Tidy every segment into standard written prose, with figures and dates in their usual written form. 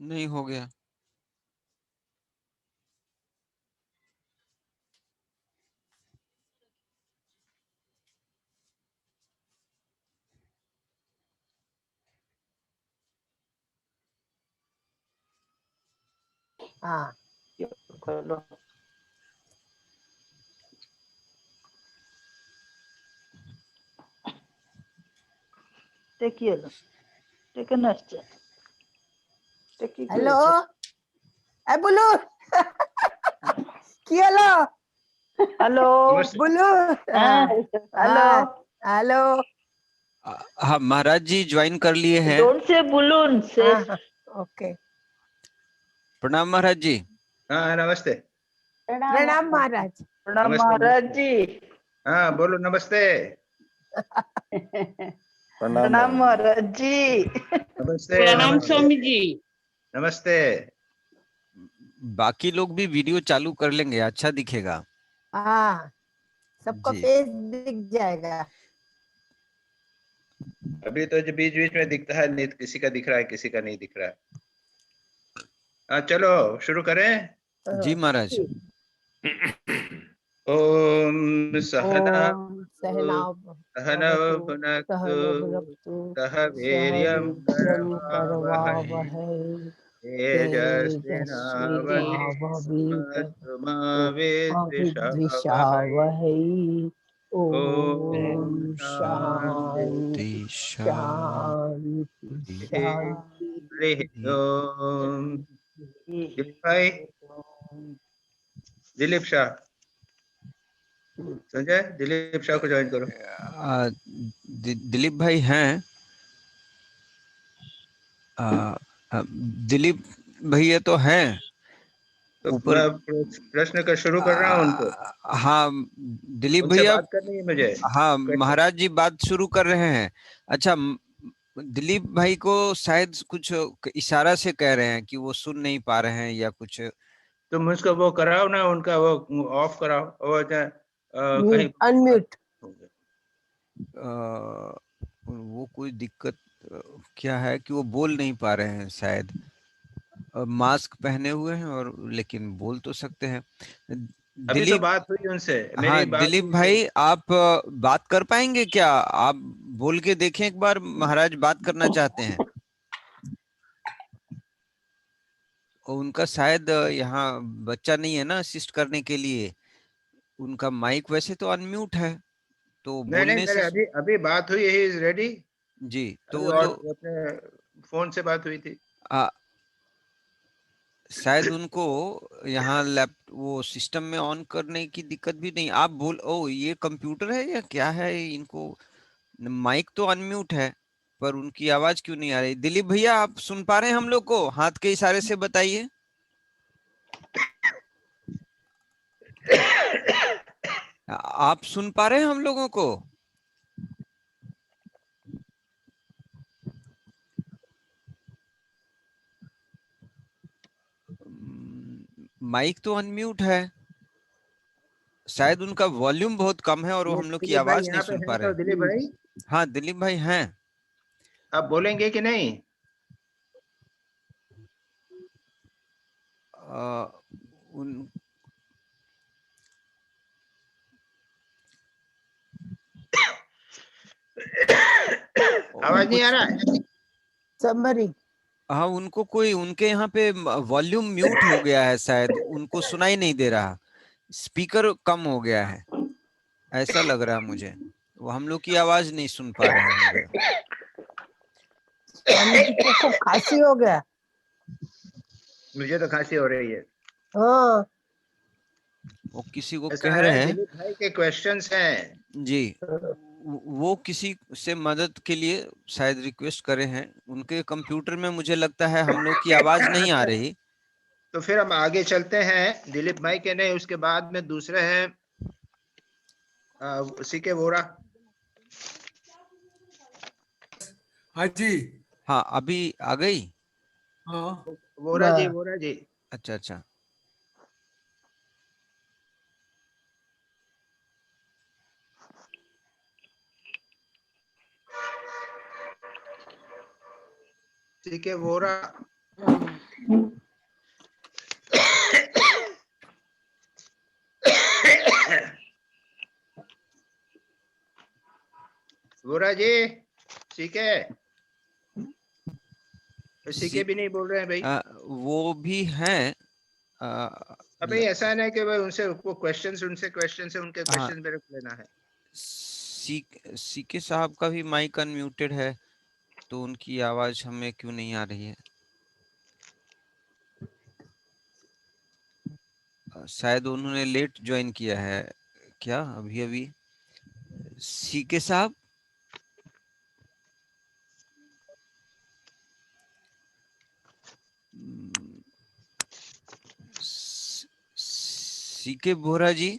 नहीं हो गया। हाँ खोलो। देखिए टेकन আসছে हेलो ए बुलू की हलो हेलो बुलू हाँ हेलो हेलो हाँ महाराज जी ज्वाइन कर लिए हैं। डोंट से बुलून से ओके प्रणाम महाराज जी। हाँ नमस्ते। प्रणाम महाराज। प्रणाम नमस्ते, महाराज नमस्ते। जी। हाँ बोलो नमस्ते। प्रणाम महाराज जी। नमस्ते प्रणाम नमस्ते स्वामी जी। नमस्ते। बाकी लोग भी वीडियो चालू कर लेंगे, अच्छा दिखेगा। हाँ सबका जी। फेस दिख जाएगा। अभी तो जो बीच बीच में दिखता है, नहीं किसी का दिख रहा है, किसी का नहीं दिख रहा है। हाँ चलो शुरू करें। जी महाराज। ओम सहना ओम सहनाव सहनौ भवतु भुनक्तु सहनौ भुनक्तु सह सह वीर्यं वीर्यं करवावहै करवावहै तेजस्विनावधीतमस्तु तेजस्विनावधीतमस्तु मा मा विद्विषावहै। विद्विषावहै। ओम ओम शांति शांति शांति शांति। हरि शांति। ओम। दिलीप भाई, दिलीप शाह, संजय दिलीप शाह को ज्वाइन करो। दिलीप भाई हैं। दिलीप भैया तो हैं तो ऊपर। मैं प्रश्न का शुरू कर रहा हूँ उनको। हाँ दिलीप उनसे भैया। बात करनी है मुझे। हाँ महाराज जी बात शुरू कर रहे हैं। अच्छा दिलीप भाई को शायद कुछ इशारा से कह रहे हैं कि वो सुन नहीं पा रहे हैं या कुछ। तुम उसको वो कराओ ना, उनका वो ऑफ कराओ, वो कहीं अनम्यूट। वो कोई दिक्कत क्या है कि वो बोल नहीं पा रहे हैं शायद। मास्क पहने हुए हैं और लेकिन बोल तो सकते हैं। अभी तो दिलीप। बात हुई उनसे, हाँ मेरी बात दिलीप हुई तो। भाई आप बात कर पाएंगे क्या? आप बोल के देखें एक बार, महाराज बात करना चाहते हैं। और उनका शायद यहाँ बच्चा नहीं है ना असिस्ट करने के लिए। उनका माइक वैसे तो अनम्यूट है तो नहीं नहीं, बोलने से। मेरे अभी अभी बात हुई, ही इज रेडी। जी तो अभी वो और जो अपने फोन से बात हुई थी। शायद उनको यहाँ लैप वो सिस्टम में ऑन करने की दिक्कत भी नहीं। आप बोल ओ ये कंप्यूटर है या क्या है इनको? माइक तो अनम्यूट है पर उनकी आवाज क्यों नहीं आ रही? दिलीप भैया आप सुन पा रहे हैं हम लोग को? हाथ के इशारे से बताइए। आप सुन पा रहे हैं हम लोगों को? माइक तो अनम्यूट है। शायद उनका वॉल्यूम बहुत कम है और वो ये हम लोग की दिलीप भाई आवाज नहीं यहाँ पे सुन पा हैं? रहे तो हैं। दिलीप भाई हाँ दिलीप भाई हैं। आप बोलेंगे कि नहीं? उन आवाज नहीं आ कुछ रहा है? समरी। हाँ उनको कोई उनके यहाँ पे वॉल्यूम म्यूट हो गया है, शायद उनको सुनाई नहीं दे रहा। स्पीकर कम हो गया है ऐसा लग रहा है मुझे। वो हम लोग की आवाज नहीं सुन पा रहे होंगे। स्वामी जी को खूब खांसी हो गया। मुझे तो खांसी हो रही है। हाँ वो किसी को ऐसा कह है, रहे हैं। दिलीप भाई के क्वेश्चंस हैं। जी वो किसी से मदद के लिए शायद रिक्वेस्ट करे हैं। उनके कंप्यूटर में मुझे लगता है हम लोग की आवाज नहीं आ अच्छा, रही। तो फिर हम आगे चलते हैं। दिलीप भाई के नहीं, उसके बाद में दूसरे हैं उसी के वोरा। हाँ जी। हाँ अभी आ गई। हाँ वोरा जी, वोरा जी। अच्छा अच्छा। उसी के वोरा। गोरा जी सीके सीके भी नहीं बोल रहे हैं भाई। वो भी हैं। अबे ऐसा नहीं कि भाई उनसे वो क्वेश्चंस उनसे क्वेश्चंस है, उनके क्वेश्चन मेरे को लेना है। सीके साहब का भी माइक अनम्यूटेड है, तो उनकी आवाज हमें क्यों नहीं आ रही है? शायद उन्होंने लेट ज्वाइन किया है क्या अभी अभी? सीके साहब, सीके बोरा जी,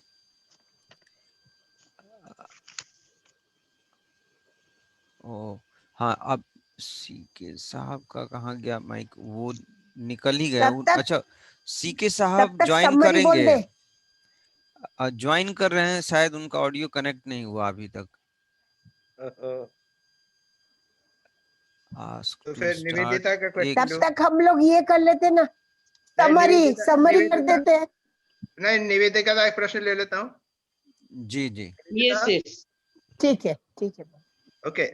ओ हाँ, अब सीके साहब का कहाँ गया माइक? वो निकल ही गया। तब तक अच्छा, सीके तब साहब तक ज्वाइन समरी बोल करेंगे, दे। ज्वाइन कर रहे हैं, शायद उनका ऑडियो कनेक्ट नहीं हुआ अभी तक। आस्क तो टू फिर स्टार्ट। निवेदिता का एक क्वेश्चन तब लो। तक हम लोग ये कर लेते ना, समरी समरी कर देते हैं। नहीं, निवेदिता का एक प्रश्न ले लेता हूँ। जी जी, यस यस। ठीक है ठीक है। ओके,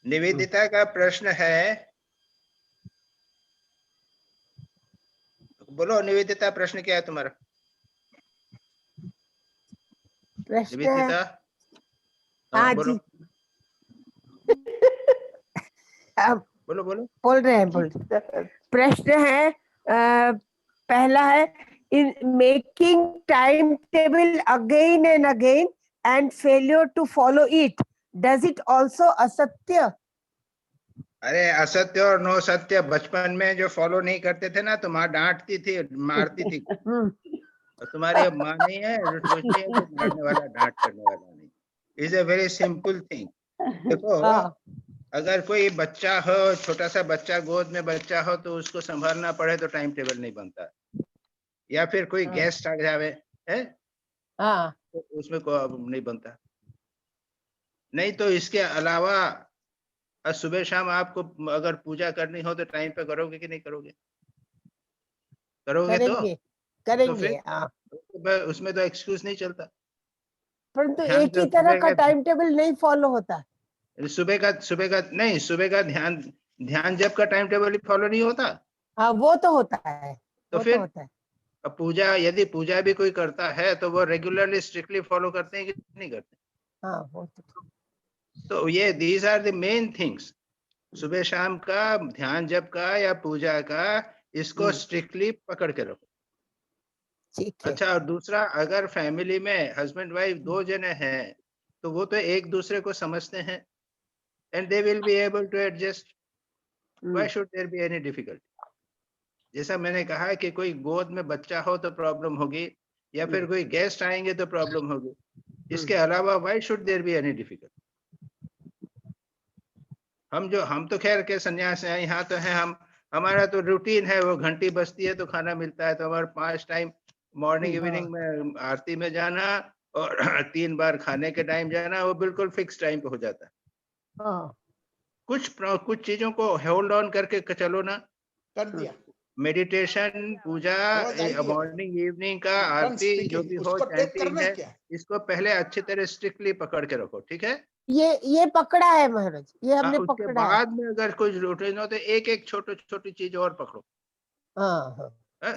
निवेदिता का प्रश्न है, बोलो निवेदिता प्रश्न क्या है तुम्हारा? प्रश्न है, निवेदिता हाँ बोलो। जी, अब बोलो बोलो। बोल रहे हैं। प्रश्न है, पहला है, in making time table again and again and failure to follow it, does it also असत्य? अरे असत्य और नो सत्य, बचपन में जो फॉलो नहीं करते थे ना तो माँ डांटती थी, मारती थी। और तुम्हारी अब माँ नहीं है, सोचती है कि मारने वाला डांट करने वाला नहीं। Is a very simple thing. देखो, अगर कोई बच्चा हो, छोटा सा बच्चा, गोद में बच्चा हो, तो उसको संभालना पड़े तो टाइम टेबल नहीं बनता, या फिर कोई गेस्ट आ जावे है तो उसमें नहीं बनता। नहीं तो इसके अलावा सुबह शाम आपको अगर पूजा करनी हो तो टाइम पे करोगे कि नहीं करोगे? करोगे करेंगे तो करेंगे। फिर उसमें तो एक्सक्यूज नहीं चलता। परंतु ध्यान एक ही जो तरह का टाइम टेबल नहीं फॉलो होता। सुबह का नहीं, सुबह का ध्यान ध्यान जब का टाइम टेबल फॉलो नहीं होता। हाँ वो तो होता है, तो वो फिर तो होता है। अब पूजा, यदि पूजा भी कोई करता है तो वो रेगुलरली स्ट्रिक्टली फॉलो करते हैं कि नहीं करते? हाँ वो तो ये these are the main things. सुबह शाम का ध्यान जप का या पूजा का, इसको स्ट्रिक्टली पकड़ के रखो। ठीक है। अच्छा, और दूसरा, अगर फैमिली में हस्बैंड वाइफ दो जने हैं तो वो तो एक दूसरे को समझते हैं, and they will be able to adjust. Why should there be any difficulty? जैसा मैंने कहा कि कोई गोद में बच्चा हो तो प्रॉब्लम होगी, या फिर कोई गेस्ट आएंगे तो प्रॉब्लम होगी। इसके अलावा why should there be any difficulty? हम तो खैर के सन्यास हैं, यहाँ तो है, हमारा तो रूटीन है, वो घंटी बजती है तो खाना मिलता है, तो हमारे 5 टाइम मॉर्निंग इवनिंग में आरती में जाना और 3 बार खाने के टाइम जाना, वो बिल्कुल फिक्स टाइम पे हो जाता है। कुछ चीजों को होल्ड ऑन करके चलो ना। कर दिया मेडिटेशन, पूजा, मॉर्निंग इवनिंग का आरती जो भी हो, चैंटिंग है, इसको पहले अच्छी तरह स्ट्रिक्टली पकड़ के रखो, ठीक है? ये पकड़ा है महाराज, ये हमने उसके पकड़ा है। बाद में अगर कुछ रूटीन हो तो एक एक छोटी चीज और पकड़ो।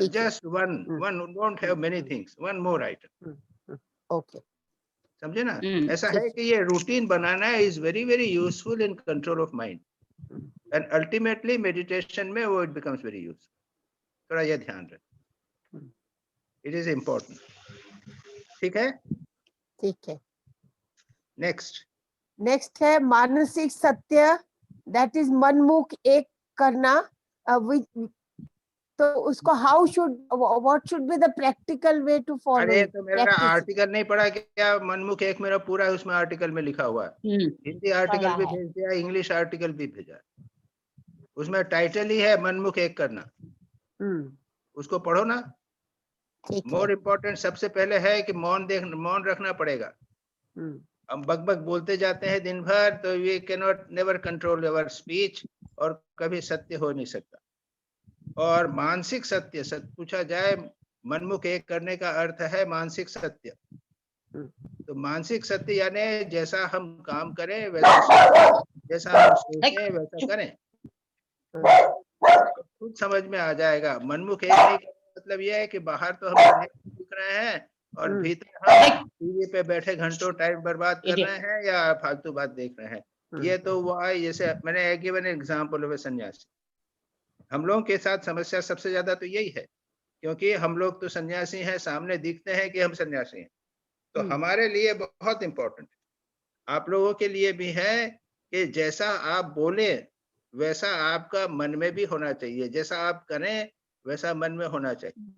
Just one don't have many things, one more item. Okay, समझे ना? ऐसा है कि ये routine banana is very very useful in control of mind, and ultimately meditation में वो इट बिकम्स वेरी यूजफुल। थोड़ा ये ध्यान रखें, इट इज इम्पोर्टेंट। ठीक है, ठीक है। नेक्स्ट है मानसिक सत्य, दैट इज मनमुख एक करना। तो उसको how should, what should be the practical way to follow? अरे तो मेरा आर्टिकल नहीं पढ़ा क्या? मनमुख एक मेरा पूरा उसमें आर्टिकल में लिखा हुआ है। हिंदी आर्टिकल भी भेज दिया, इंग्लिश आर्टिकल भी भेजा, उसमें टाइटल ही है मनमुख एक करना। उसको पढ़ो ना। मोर इम्पोर्टेंट सबसे पहले है कि मौन रखना पड़ेगा। हम बक बोलते जाते हैं दिन भर, तो we can not never control our speech, और कभी सत्य हो नहीं सकता। और मानसिक सत्य पूछा जाए, मनमुख एक करने का अर्थ है मानसिक सत्य। तो मानसिक सत्य यानी जैसा हम काम करें वैसा सोचें, जैसा हम सोचें वैसा करें, तो खुद समझ में आ जाएगा। मनमुख एक नहीं का मतलब यह है कि बाहर तो हम दुनिया को दिख रहे हैं और भीतर हम टीवी पे बैठे घंटों टाइम बर्बाद कर रहे हैं या फालतू बात देख रहे हैं। ये तो वह, जैसे मैंने गिवन एग्जांपल ऑफ सन्यासी। हम लोगों के साथ समस्या सबसे ज्यादा तो यही है, क्योंकि हम लोग तो सन्यासी हैं, सामने दिखते हैं कि हम सन्यासी हैं। तो हमारे लिए बहुत इंपॉर्टेंट है, आप लोगों के लिए भी है कि जैसा आप बोले वैसा आपका मन में भी होना चाहिए, जैसा आप करें वैसा मन में होना चाहिए।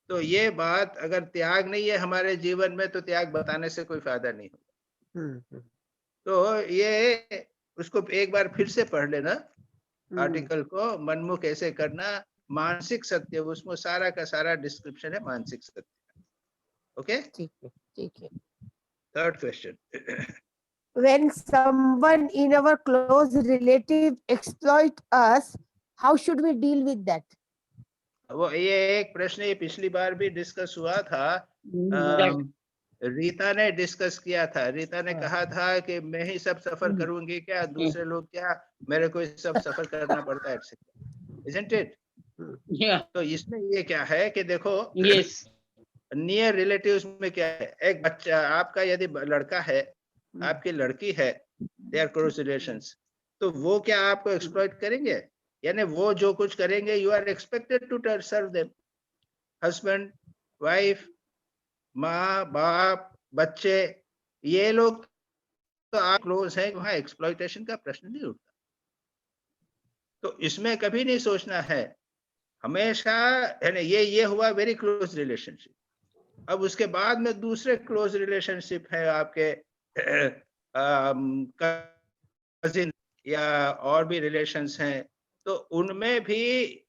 तो ये बात अगर त्याग नहीं है हमारे जीवन में तो त्याग बताने से कोई फायदा नहीं होगा। तो ये उसको एक बार फिर से पढ़ लेना आर्टिकल को, मनमुख कैसे करना, मानसिक सत्य, उसमें सारा का सारा डिस्क्रिप्शन है मानसिक सत्य। ओके, ठीक है, ठीक है। Third question, When someone in our close relative exploit us, how should we deal with that? वो ये एक प्रश्न ये पिछली बार भी डिस्कस हुआ था। रीता ने डिस्कस किया था। रीता ने कहा था कि मैं ही सब सफर करूंगी क्या, दूसरे लोग क्या, मेरे को सब सफर करना पड़ता है, isn't it? तो इसमें ये क्या है कि देखो, नियर रिलेटिव्स में क्या है, एक बच्चा आपका यदि लड़का है, आपकी लड़की है, दे आर क्लोज रिलेशंस, तो वो क्या आपको एक्सप्लॉइट करेंगे? यानी वो जो कुछ करेंगे, you are expected to serve them. Husband, wife, माँ बाप, बच्चे, ये लोग तो आप क्लोज हैं, वहां एक्सप्लॉइटेशन का प्रश्न नहीं उठता। तो इसमें कभी नहीं सोचना है, हमेशा, यानी ये हुआ वेरी क्लोज रिलेशनशिप। अब उसके बाद में दूसरे क्लोज रिलेशनशिप है आपके कजिन या और भी रिलेशंस हैं, तो उनमें भी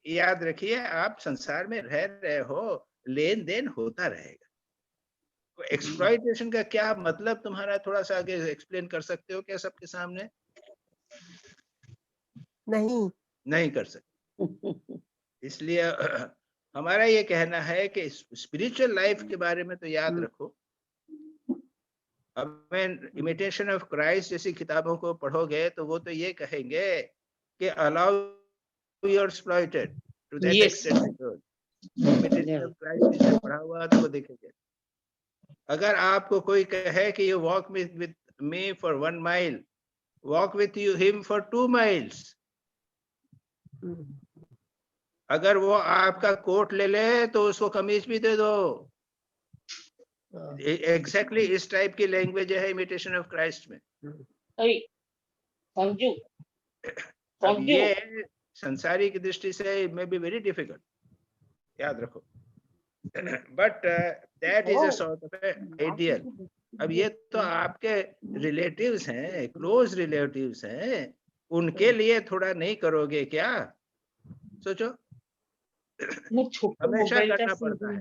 याद रखिए आप संसार में रह रहे हो, लेन देन होता रहेगा। तो एक्सप्लॉइटेशन का क्या मतलब तुम्हारा, थोड़ा सा आगे एक्सप्लेन कर सकते हो क्या सबके सामने? नहीं कर सकते। इसलिए हमारा ये कहना है कि स्पिरिचुअल लाइफ के बारे में तो याद रखो। अब मैं इमिटेशन ऑफ क्राइस्ट जैसी किताबों को पढ़ोगे तो वो तो ये कहेंगे कि allow your exploited to that extent. Imitation of Christ जिसने पढ़ा हुआ तो वो देखेंगे। अगर आपको कोई कहे कि you walk with me for 1 mile, walk with him for 2 miles. अगर वो आपका कोट ले ले तो उसको कमीज भी दे दो। एग्जैक्टली इस टाइप की लैंग्वेज है इमिटेशन ऑफ क्राइस्ट में। अब ये संसारी की दृष्टि से मे बी वेरी डिफिकल्ट, याद रखो, but that is a sort of ideal. अब ये तो आपके रिलेटिव्स हैं, क्लोज रिलेटिव्स हैं, उनके लिए थोड़ा नहीं करोगे क्या? सोचो, हमेशा करना पड़ता है।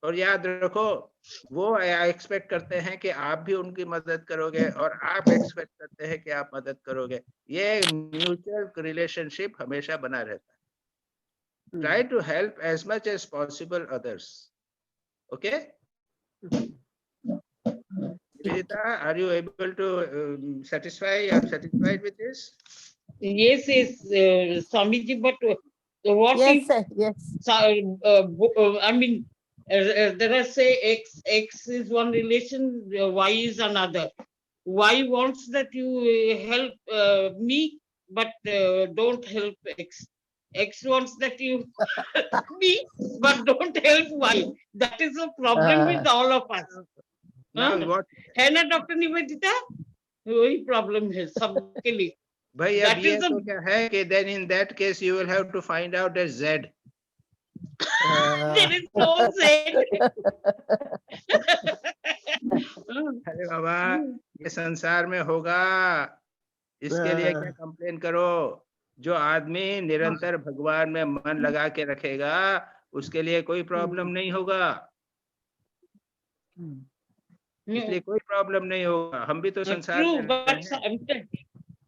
और याद रखो, वो एक्सपेक्ट करते हैं कि आप भी उनकी मदद करोगे और आप एक्सपेक्ट करते हैं कि आप मदद करोगे। ये म्यूचुअल रिलेशनशिप हमेशा बना रहता है। Try to help as much as possible others. Okay Nivedita, are you able to satisfied with this? Yes, Swamiji, but what Yes, if, sir, yes. I mean, there are say X is one relation, Y is another. Y wants that you help me, but don't help X. X wants that you help me, but don't help Y. That is a problem with all of us. Now what? है ना doctor Nivedita? वही problem है सबके लिए। भाई अब ये तो क्या है कि then in that case you will have to find out as Z. There is no Z. अरे बाबा, ये संसार में होगा, इसके लिए क्या कंप्लेन करो? जो आदमी निरंतर भगवान में मन लगा के रखेगा उसके लिए कोई प्रॉब्लम नहीं होगा। इसलिए कोई प्रॉब्लम नहीं होगा। हम भी तो संसार में True, but रहे हैं,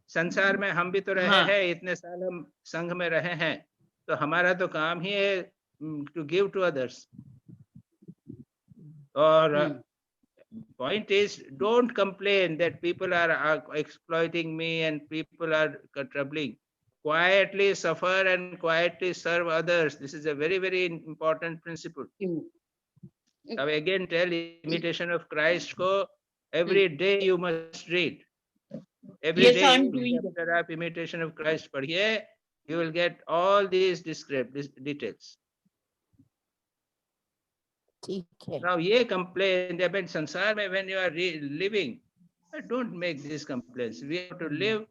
संसार में हम भी तो रहे हाँ। हैं, इतने साल हम संघ में रहे हैं, तो हमारा तो काम ही है टू गिव टू अदर्स। और point is, don't complain that people are exploiting me and people are troubling. Quietly suffer and quietly serve others. This is a very, very important principle. I again tell, Imitation of Christ ko every day you must read. Every Yes, day I'm you doing chapter of Imitation of Christ padhiye, you will get all these details. ठीक है। Now ye complain that when sansar mein, when you are living, don't make these complaints. We have to live,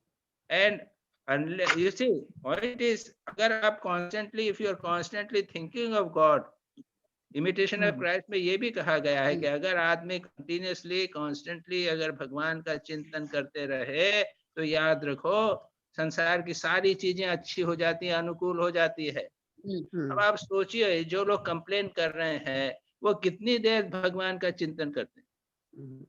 and unless, you see, point is, agar aap constantly, if you are constantly thinking of God, Imitation of Christ में ये भी कहा गया है कि अगर आदमी continuously constantly अगर भगवान का चिंतन करते रहे तो याद रखो संसार की सारी चीजें अच्छी हो जाती हैं, अनुकूल हो जाती है। अब आप सोचिए, जो लोग कंप्लेन कर रहे हैं वो कितनी देर भगवान का चिंतन करते हैं?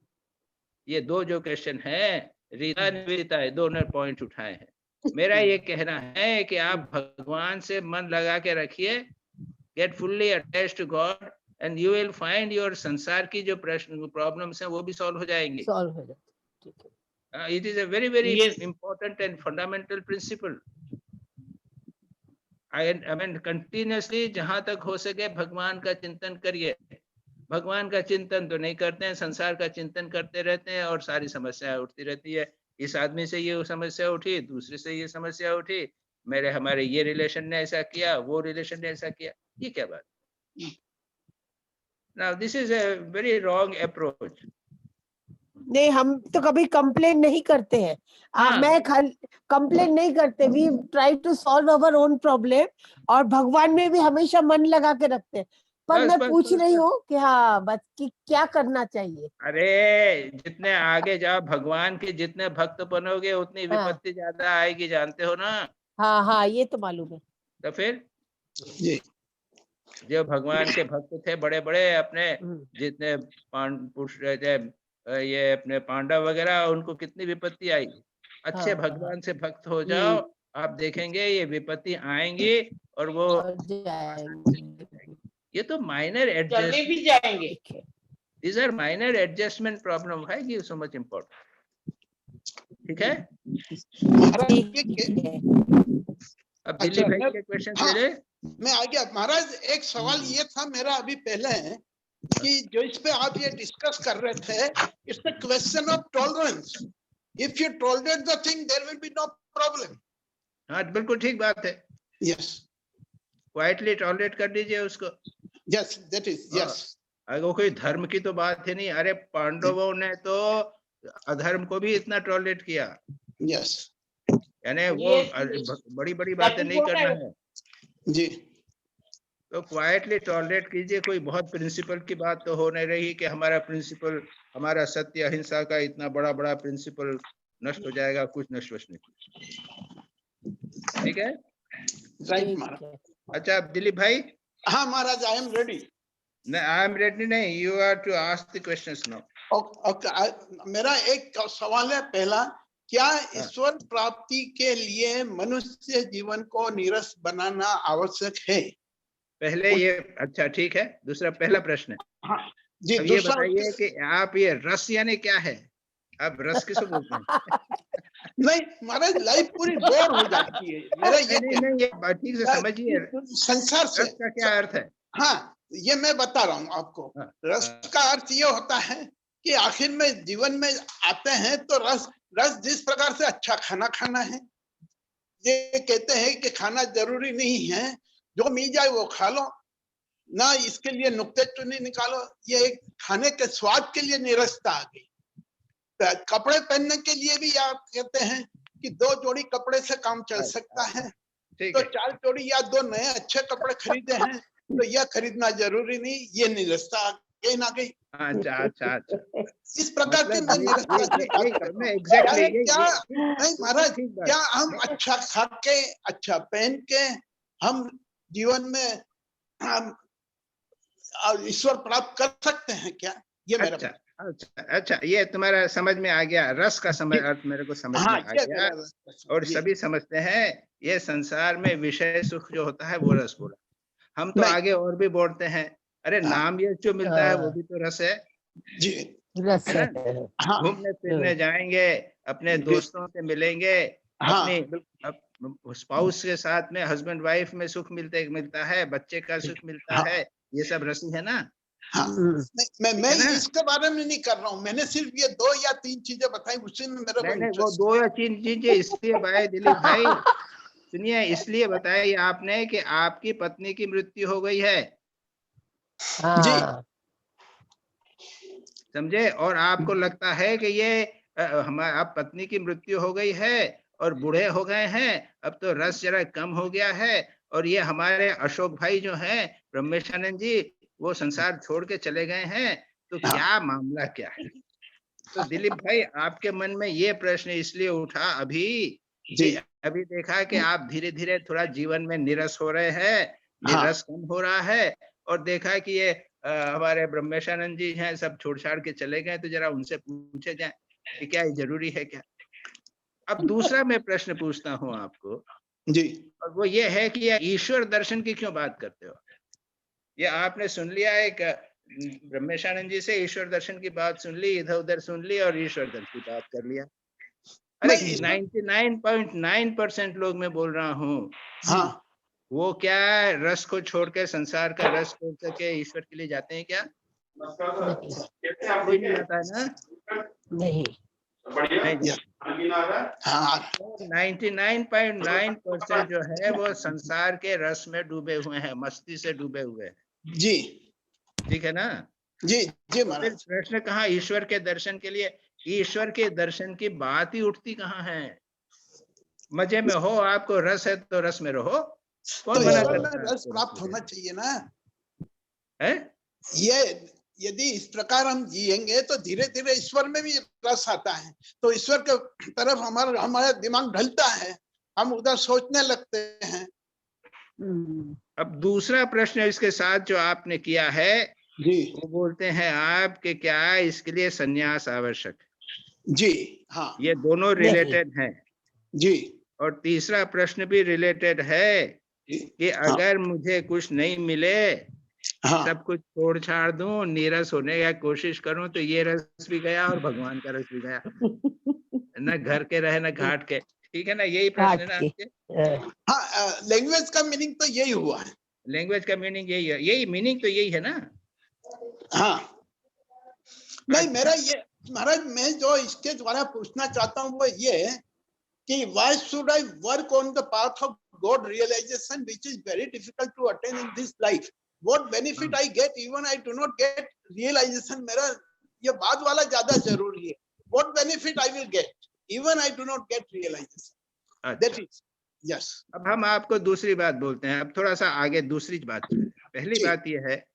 ये दो जो क्वेश्चन है, रीता निवेदिता है, दोनों पॉइंट उठाए हैं। मेरा ये कहना है कि आप भगवान से मन लगा के रखिए, get fully attached to God, and you will find your संसार की जो प्रश्न problems हैं वो भी solve हो जाएंगे। सॉल्व हो जाता है, ठीक है। It is a very, very Yes. important and fundamental principle. I mean, continuously जहां तक हो सके भगवान का चिंतन करिए। भगवान का चिंतन तो नहीं करते हैं, संसार का चिंतन करते रहते हैं और सारी समस्याएं उठती रहती है। इस आदमी से ये समस्या उठी, दूसरे से ये समस्या उठी, हमारे ये रिलेशन ने ऐसा किया, वो रिलेशन ने ऐसा किया, ये क्या बात? Now this is a very wrong approach. नहीं, हम तो कभी कंप्लेन नहीं करते हैं। मैं कंप्लेन नहीं करते। We try to solve our own problem, और भगवान में भी हमेशा मन लगा के रखते हैं। पर मैं पूछ रही हूँ कि हाँ, बस कि क्या करना चाहिए। अरे जितने आगे जाओ, भगवान के जितने भक्त बनोगे उतनी विपत्ति ज्यादा आएगी, जानते हो ना? हाँ हाँ, ये तो मालूम है। तो फिर जो भगवान के भक्त थे बड़े बड़े, अपने जितने पुरुष रहते, ये अपने पांडव वगैरह, उनको कितनी विपत्ति आई। अच्छे भगवान से भक्त हो जाओ, आप देखेंगे ये विपत्ति आएंगी और वो ये तो माइनर एडजस्ट भी जाएंगे। These are minor adjustment problem. Why give so much importance? ठीक है? अब दिल्ली भाई के क्वेश्चन ले ले। मैं आ गया महाराज। एक सवाल ये था मेरा अभी पहले कि जो इस पे आप ये डिस्कस कर रहे थे, it's the question of tolerance. If you tolerate the thing there will be no problem. हाँ, बिल्कुल ठीक बात है। यस, क्वाइटली टॉलरेट कर दीजिए उसको। Yes, that is yes. अगर कोई धर्म की तो बात है नहीं। अरे पांडवों ने तो अधर्म को भी इतना टॉलरेट किया। यस, यानी वो बड़ी बड़ी बातें नहीं करना है जी। तो क्वाइटली टॉलरेट कीजिए। कोई बहुत प्रिंसिपल की बात तो हो नहीं रही कि हमारा प्रिंसिपल, हमारा सत्य अहिंसा का इतना बड़ा बड़ा प्रिंसिपल नष्ट हो जाएगा। कुछ नष्ट नहीं। ठीक है, राइट महाराज। अच्छा दिलीप भाई। हाँ महाराज, I am ready. I am ready नहीं, you are to ask the questions now. मेरा एक सवाल है पहला, क्या ईश्वर प्राप्ति के लिए मनुष्य जीवन को नीरस बनाना आवश्यक है? पहले ये, अच्छा ठीक है। दूसरा, पहला प्रश्न है। हाँ जी। अब ये बताइए कि आप ये रस यानी क्या है? आप रस किसको बोलते हैं? नहीं महाराज, लाइफ पूरी बोर हो जाती है। मेरा ये नहीं, ठीक से समझिए संसार से रस का क्या अर्थ है। हाँ, ये मैं बता रहा हूँ आपको। रस का अर्थ ये होता है कि आखिर में जीवन में आते हैं तो रस जिस प्रकार से अच्छा खाना खाना है। ये कहते हैं कि खाना जरूरी नहीं है, जो मिल जाए वो खा लो ना, इसके लिए नुक्ते चुनी निकालो। ये एक खाने के स्वाद के लिए नीरसता आ गई। कपड़े पहनने के लिए भी आप कहते हैं कि 2 जोड़ी कपड़े से काम चल सकता है, तो 4 जोड़ी या 2 नए अच्छे कपड़े खरीदे हैं तो यह खरीदना जरूरी नहीं। ये नीरसता आ गई। अच्छा। इस प्रकार के नहीं महाराज, क्या हम अच्छा खा के, अच्छा पहन के हम जीवन में ईश्वर प्राप्त कर सकते हैं क्या? ये मेरा अच्छा अच्छा, ये तुम्हारा समझ में आ गया, रस का समझ अर्थ मेरे को समझ में हाँ आ ये गया। मेरा रस का समझ। और जी। सभी समझते हैं ये संसार में विषय सुख जो होता है वो रस बोला। हम तो नहीं। आगे और भी बोलते हैं, अरे हाँ। नाम ये जो मिलता है वो भी तो रस है जी। रस है है। ना? हाँ घूमने फिरने जाएंगे, अपने जी। दोस्तों से मिलेंगे, हाँ अपनी बिल्कुल। स्पाउस के साथ में, हस्बैंड वाइफ में सुख मिलता है, बच्चे का सुख मिलता हाँ है, ये सब रसी है ना, हाँ। नहीं, मैं ठीक है ना? इसके बारे में नहीं कर रहा हूँ, मैंने सिर्फ ये 2 या 3 चीजें बताई, उसी में मेरे को नहीं वो इंटरेस्ट। 2 या 3 चीजें इसलिए भाई दिलीप भाई सुनिए, इसलिए बताई आपने कि आपकी पत्नी की मृत्यु हो गई है, जी। हाँ, समझे, और आपको लगता है कि ये हमारा अब पत्नी की मृत्यु हो गई है और बूढ़े हो गए हैं, अब तो रस जरा कम हो गया है, और ये हमारे अशोक भाई जो हैं ब्रह्मेशानंद जी वो संसार छोड़ के चले गए हैं, तो हाँ। क्या मामला क्या है? तो दिलीप भाई आपके मन में ये प्रश्न इसलिए उठा अभी जी। कि अभी देखा कि आप धीरे धीरे थोड़ा जीवन में निरस हो रहे हैं, हाँ। निरस कम हो रहा है, और देखा कि ये हमारे ब्रह्मेशानंद जी हैं सब छोड़ छाड़ के चले गए, तो जरा उनसे पूछे जाए कि क्या ये जरूरी है क्या? अब दूसरा मैं प्रश्न पूछता हूँ आपको, जी। और वो ये है कि ये ईश्वर दर्शन की क्यों बात करते हो? ये आपने सुन लिया एक ब्रह्मेशानंद जी से ईश्वर दर्शन की बात सुन ली, इधर उधर सुन ली और ईश्वर दर्शन की बात कर लिया। अरे नहीं, 99.9% लोग मैं बोल रहा हूँ, हाँ वो क्या रस को छोड़ के, संसार का रस छोड़ के ईश्वर के लिए जाते हैं क्या? कोई नहीं जाता है ना? नहीं। नहीं जाता। हाँ 99.9% जो है वो संसार के रस में डूबे हुए हैं, मस्ती से डूबे हुए हैं, जी। ठीक है ना? जी। जी फिर महाराज। प्रश्न कहाँ ईश्वर के दर्शन के लिए? ईश्वर के दर्शन की बात ही उठती कहाँ है? मजे में हो, आपको रस है तो रस में रहो, तो कौन मना ईश्वर में करता है रस आपको प्राप्त रस होना लेने? चाहिए ना। है? ये यदि इस प्रकार हम जिएंगे तो धीरे धीरे ईश्वर में भी रस आता है, तो ईश्वर के तरफ हमारा दिमाग ढलता है, हम उधर सोचने लगते हैं। अब दूसरा प्रश्न इसके साथ जो आपने किया है, जी। वो बोलते हैं आप कि क्या इसके लिए सन्यास आवश्यक है? जी। हाँ। ये दोनों रिलेटेड हैं। जी। और तीसरा प्रश्न भी रिलेटेड है कि हाँ। अगर मुझे कुछ नहीं मिले, हाँ। सब कुछ छोड़ छाड़ दूं, नीरस होने का कोशिश करूं, तो ये रस भी गया और भगवान का रस भी गया, न घर के रहे न घाट के, ठीक है ना? यही प्रश्न है ना आपके? हाँ, लैंग्वेज का मीनिंग तो यही हुआ है। लैंग्वेज का मीनिंग यही है, यही मीनिंग तो यही है ना? हाँ। नहीं, मेरा ये महाराज, मैं जो इसके द्वारा पूछना चाहता हूँ वो ये है कि why should I work on the path of God realization, which is very difficult to attain in this life? What benefit I get even I do not get realization? मेरा ये बाद वाला ज्यादा जरूरी है। What benefit I will get even I do not get realization? That is, yes. अब हम आपको दूसरी बात बोलते हैं, अब थोड़ा सा आगे दूसरी बात चलते हैं। पहली बात ये है,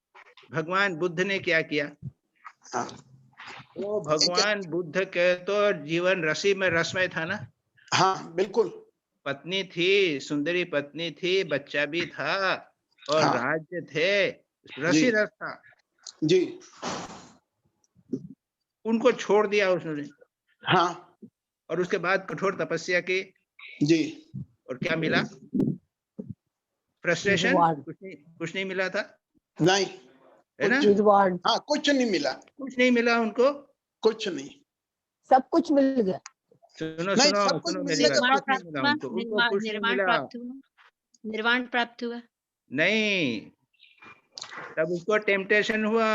भगवान बुद्ध ने क्या किया? हाँ। वो भगवान बुद्ध के तो जीवन रसी में रसमय था ना? हाँ बिल्कुल। पत्नी थी, सुंदरी पत्नी थी, बच्चा भी था, और हाँ। राज्य थे, रसी रस था जी। उनको छोड़ दिया उसने। हाँ। और उसके बाद कठोर तपस्या की। जी। और क्या मिला? फ्रस्ट्रेशन? कुछ नहीं मिला था, नहीं, है ना? हाँ, कुछ नहीं मिला। कुछ नहीं मिला उनको, कुछ नहीं, सब कुछ मिल गया। सुनो नहीं, सुनो सब कुछ सुनो मिलने मेरी के बात, बाद कुछ नहीं मिला उनको, उनको कुछ नहीं मिला। निर्वाण प्राप्त हुआ नहीं, तब उसको टेम्पटेशन हुआ।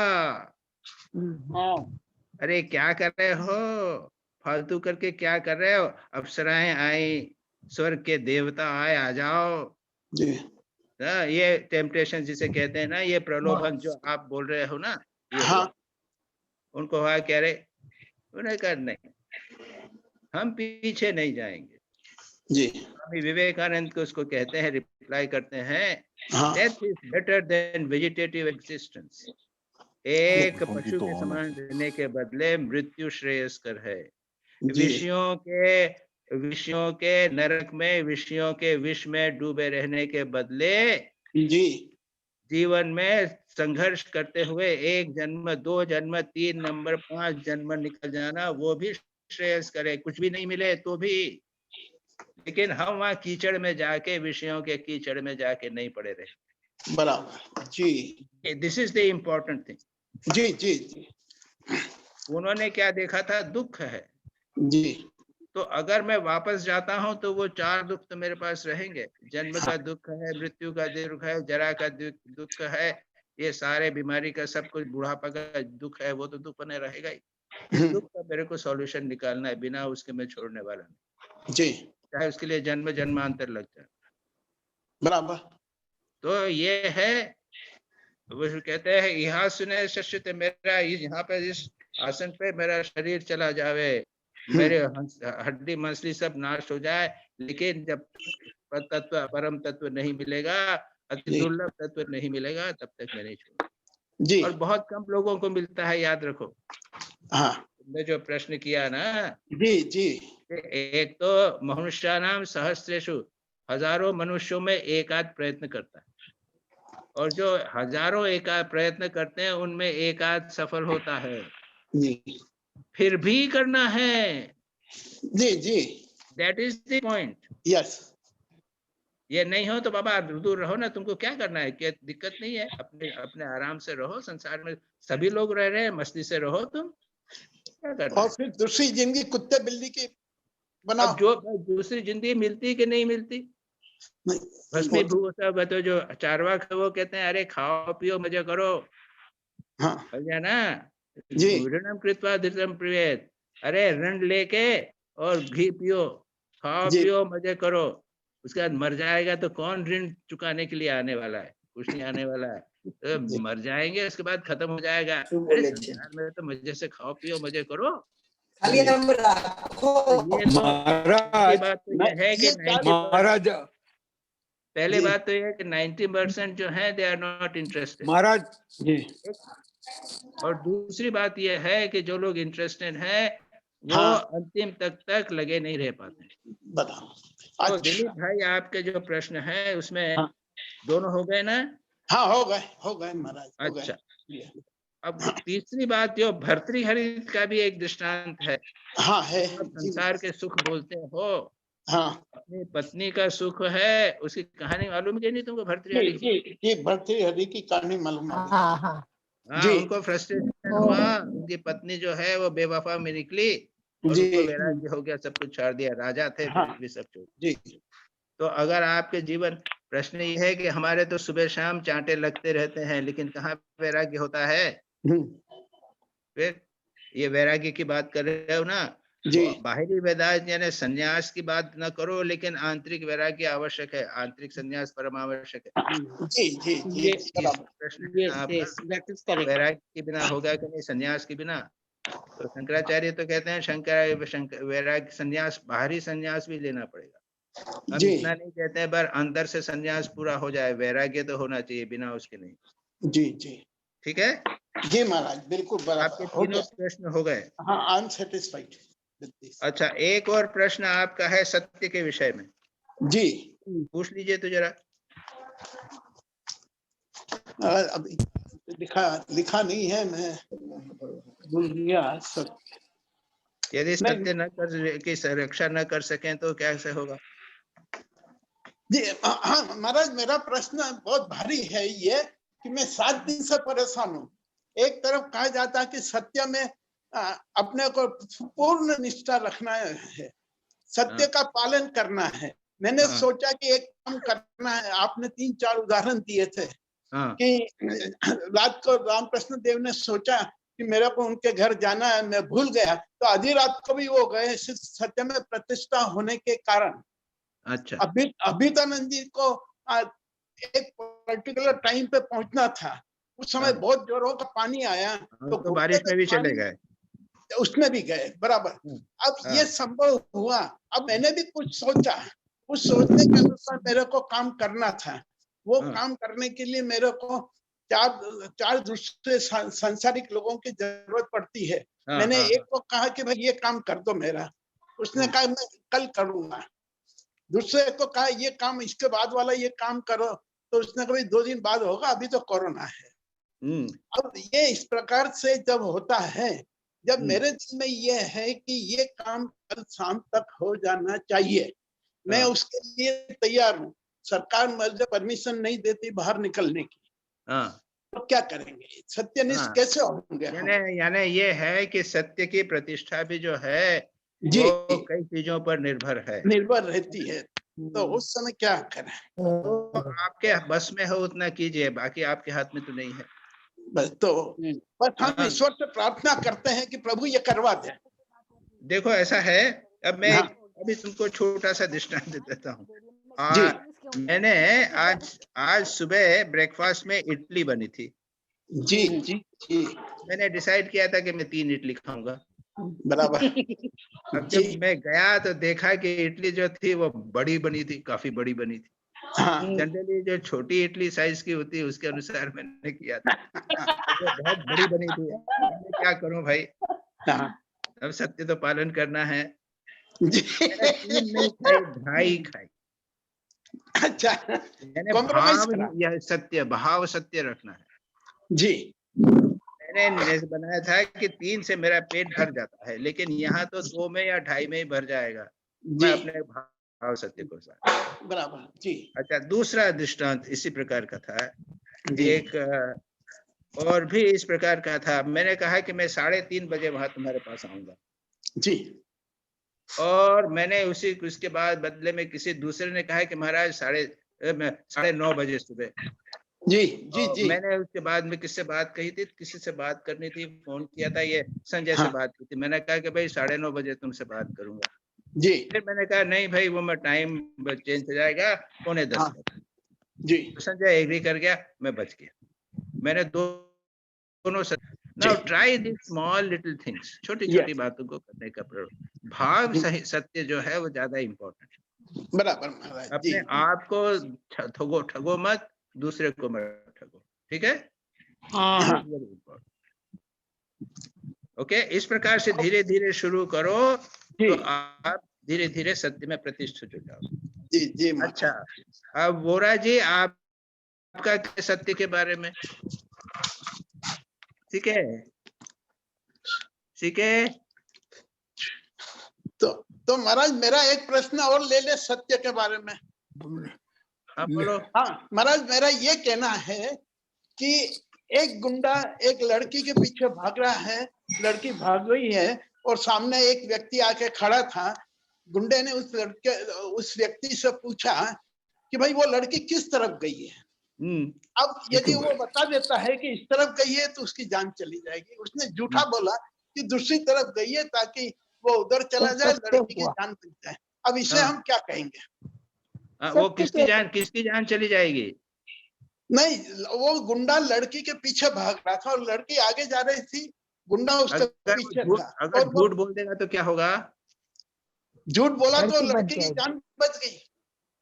अरे क्या कर रहे हो, फालतू करके क्या कर रहे हो? अप्सराएं आई, स्वर्ग के देवता आए, आ जाओ। जी। ये टेम्पटेशन जिसे कहते हैं ना, ये प्रलोभन जो आप बोल रहे हो ना, ये हाँ। हुआ। उनको हुआ कह रहे, उन्हें कर नहीं, हम पीछे नहीं जाएंगे। जी। स्वामी विवेकानंद को उसको कहते हैं, रिप्लाई करते हैं, हाँ। Death is better than vegetative existence. एक पशु के समान रहने के बदले मृत्यु श्रेयस्कर है। विषयों के नरक में, विषयों के विष में डूबे रहने के बदले जी जीवन में संघर्ष करते हुए 1 जन्म, 2 जन्म, 3 नंबर, 5 जन्म निकल जाना, वो भी श्रेयस करे, कुछ भी नहीं मिले तो भी। लेकिन हम वहाँ कीचड़ में जाके, विषयों के कीचड़ में जाके नहीं पड़े रहे। बराबर जी। This is the important thing. जी जी जी उन्होंने क्या देखा था? दुख है। जी। तो अगर मैं वापस जाता हूं तो वो 4 दुख तो मेरे पास रहेंगे। जन्म का दुख है, मृत्यु का दुख है, जरा का दुख है, ये सारे बीमारी का, सब कुछ, बुढ़ापा का दुख है, वो तो दुख बने रहेगा ही। इस दुख का मेरे को सॉल्यूशन निकालना है, बिना उसके मैं छोड़ने वाला नहीं जी। चाहे उसके लिए जन्म जन्मांतर लग जाए। बराबर। तो ये है, वो कहते हैं यहाँ सुने शश्य, मेरा यहाँ पे इस आसन पे मेरा शरीर चला जावे, मेरे हड्डी मसली सब नाश हो जाए, लेकिन जब तत्व, परम तत्व नहीं मिलेगा, अति दुर्लभ तत्व नहीं मिलेगा, तब तक मैं नहीं छोड़ूंगा। जी। और बहुत कम लोगों को मिलता है, याद रखो। हाँ। तुमने जो प्रश्न किया ना, जी जी। एक तो मनुष्यानाम सहस्रेषु, हजारों मनुष्यों में एक आध प्रयत्न करता है, और जो हजारों एक आध प्रयत्न करते हैं उनमें एक आध सफल होता है। जी। फिर भी करना है। जी जी। That is the point. Yes. ये नहीं हो तो बाबा दूर रहो ना, तुमको क्या करना है, क्या दिक्कत नहीं है, अपने अपने आराम से रहो, संसार में सभी लोग रह रहे हैं, मस्ती से रहो, तुम क्या करना और है? फिर दूसरी जिंदगी कुत्ते बिल्ली की बनाओ। अब जो दूसरी जिंदगी मिलती कि नहीं मिलती? भस्मीभूत तो जो चारवाक है वो कहते हैं अरे खाओ पियो मजे करो। हाँ। ना जी। ऋणम कृत्वा धृतम प्रियेत, अरे ऋण लेके और घी पियो, खाओ जी। पियो मजे करो, उसके बाद मर जाएगा तो कौन ऋण चुकाने के लिए आने वाला है? कुछ नहीं आने वाला है। तो मर जाएंगे, उसके बाद खत्म हो जाएगा। अरे संसार में तो मजे से खाओ पियो मजे करो। तो ये तो बात तो ये है कि 90% पहले बात तो ये है कि 90% जो है दे आर नॉट इंटरेस्टेड महाराज जी। और दूसरी बात ये है कि जो लोग इंटरेस्टेड हैं वो अंतिम तक लगे नहीं रह पाते। बताओ। तो दिलीप भाई आपके जो प्रश्न है उसमें दोनों हो गए ना? हाँ हो गए महाराज। अच्छा, अब तीसरी बात जो भर्तृहरित का भी एक दृष्टांत है। हाँ है। संसार के सुख बोलते हो, हाँ। अपनी पत्नी का सुख है, उसकी कहानी मालूम है नहीं तुमको? भर्तृहरि की भर्तृहरि की कहानी मालूम है। हाँ हाँ जी। उनको फ्रस्ट्रेशन हुआ, उनकी पत्नी जो है वो बेवफा में निकली और उनको वैराग्य हो गया, सब कुछ छोड़ दिया, राजा थे फिर भी सब छोड़। जी। तो अगर आपके जीवन, प्रश्न ये है कि हमारे तो सुबह शाम चांटे लगते रहते हैं, लेकिन कहाँ वैराग्य होता है? फिर ये वैराग्य की बात कर रहे हो ना, जी। बाहरी वेदांत यानी संन्यास की बात न करो, लेकिन आंतरिक वैराग्य आवश्यक है, आंतरिक संन्यास परम आवश्यक है। जी जी जी। प्रश्न है आपका, वैराग्य के बिना होगा कि नहीं, संन्यास के बिना? तो शंकराचार्य तो कहते हैं शंकर वैराग्य संन्यास, बाहरी संन्यास भी लेना पड़ेगा। हम इतना नहीं कहते हैं पर अंदर से संन्यास पूरा हो जाए, वैराग्य तो होना चाहिए, बिना उसके नहीं। जी जी। ठीक है जी महाराज, बिल्कुल बराबर। आपके तीनों प्रश्न हो गए। हाँ, आई एम सेटिस्फाइड। अच्छा, एक और प्रश्न आपका है सत्य के विषय में। जी पूछ लीजिए तो जरा। अभी लिखा नहीं है, मैं भूल गया। यदि सत्य न कर की रक्षा न कर सकें तो कैसे होगा? जी हाँ महाराज, मेरा प्रश्न बहुत भारी है ये कि मैं 7 दिन से परेशान हूँ। एक तरफ कहा जाता है कि सत्य में अपने को पूर्ण निष्ठा रखना है, सत्य का पालन करना है। मैंने सोचा कि एक काम करना है। आपने 3-4 उदाहरण दिए थे कि रात को रामकृष्ण देव ने सोचा कि मेरे को उनके घर जाना है, मैं भूल गया, तो आधी रात को भी वो गए सत्य में प्रतिष्ठा होने के कारण। अच्छा, अभितानंद जी को एक पर्टिकुलर टाइम पे पहुंचना था, उस समय बहुत जोरों का पानी आया, तो बारिश में भी चले गए, उसमें भी गए। बराबर। अब ये संभव हुआ। अब मैंने भी कुछ सोचा, उस सोचने के अनुसार मेरे को काम करना था। वो काम करने के लिए मेरे को चार दूसरे सांसारिक लोगों की जरूरत पड़ती है। मैंने एक को कहा कि भाई ये काम कर दो मेरा, उसने कहा मैं कल करूंगा। दूसरे को कहा ये काम, इसके बाद वाला ये काम करो, तो उसने कहा 2 दिन बाद होगा, अभी तो कोरोना है। अब ये इस प्रकार से जब होता है, जब मेरे दिल में ये है कि ये काम कल शाम तक हो जाना चाहिए, मैं उसके लिए तैयार हूँ। सरकार मुझे परमिशन नहीं देती बाहर निकलने की, तो क्या करेंगे? सत्यनिष्ठ कैसे होंगे? यानी ये है कि सत्य की प्रतिष्ठा भी जो है वो कई चीजों पर निर्भर रहती है, तो उस समय क्या करें? तो आपके बस में हो उतना कीजिए, बाकी आपके हाथ में तो नहीं है। बस हम ईश्वर से प्रार्थना करते हैं कि प्रभु ये करवा दे। देखो ऐसा है, अब मैं अभी तुमको छोटा सा दृष्टांत दे देता हूँ। मैंने आज सुबह ब्रेकफास्ट में इडली बनी थी। जी जी जी। मैंने डिसाइड किया था कि मैं 3 इडली खाऊंगा। बराबर। अब जब मैं गया तो देखा कि इडली जो थी वो बड़ी बनी थी, काफी बड़ी बनी थी। जनरली जो छोटी इडली साइज की होती है उसके अनुसार मैंने किया था। वो बहुत बड़ी बनी थी। मैं क्या करूं भाई, अब सत्य तो पालन करना है। मैंने 3 नहीं खाई, 2.5 खाई। अच्छा, मैंने भाव सत्य रखना है जी। मैंने बनाया था कि 3 से मेरा पेट भर जाता है, लेकिन यहाँ तो 2 में या 2.5 में ही भर जाएगा। मैं अपने भाव सत्य को साथ। बराबर जी। अच्छा, दूसरा दृष्टांत इसी प्रकार का था। एक और भी इस प्रकार का था। मैंने कहा कि मैं 3:30 बजे वहां तुम्हारे पास आऊंगा जी, और मैंने उसके बाद बदले में किसी दूसरे ने कहा कि महाराज 9:30 बजे सुबह। जी जी जी। मैंने उसके बाद में किससे बात कही थी, किसी से बात करनी थी, फोन किया था, ये संजय से बात की थी। मैंने कहा कि भाई 9:30 बजे तुमसे बात करूंगा जी। फिर मैंने कहा नहीं भाई, वो मैं टाइम चेंज हो जाएगा 9:45 जी। संजय एग्री कर गया, मैं बच गया। मैंने दोनों now try this small little things, छोटी छोटी बातों को करने का प्रयोग। भाव सही सत्य जो है वो ज्यादा इम्पोर्टेंट। बराबर। अपने आप को ठगो मत, दूसरे को मत ठगो, ठीक है? ओके, इस प्रकार से धीरे धीरे शुरू करो तो आप धीरे धीरे सत्य में प्रतिष्ठित हो जाओ। जी जी। अच्छा, अब वोरा जी आपका क्या सत्य के बारे में? ठीक है, ठीक है। तो महाराज मेरा एक प्रश्न और ले ले सत्य के बारे में। हाँ बोलो। हाँ महाराज, मेरा ये कहना है कि एक गुंडा एक लड़की के पीछे भाग रहा है, लड़की भाग गई है और सामने एक व्यक्ति आके खड़ा था। गुंडे ने उस व्यक्ति से पूछा कि भाई वो लड़की किस तरफ गई है। अब यदि वो बता देता है कि इस तरफ गई है तो उसकी जान चली जाएगी। उसने झूठा बोला कि दूसरी तरफ गई है ताकि वो उधर चला जाए, लड़की की जान बच जाए। अब इसे हम क्या कहेंगे? वो किसकी जान चली जाएगी? नहीं, वो गुंडा लड़की के पीछे भाग रहा था और लड़की आगे जा रही थी, गुंडा उसके पीछे था। अगर झूठ बोल देगा तो क्या होगा? झूठ बोला तो लड़की की जान बच गई।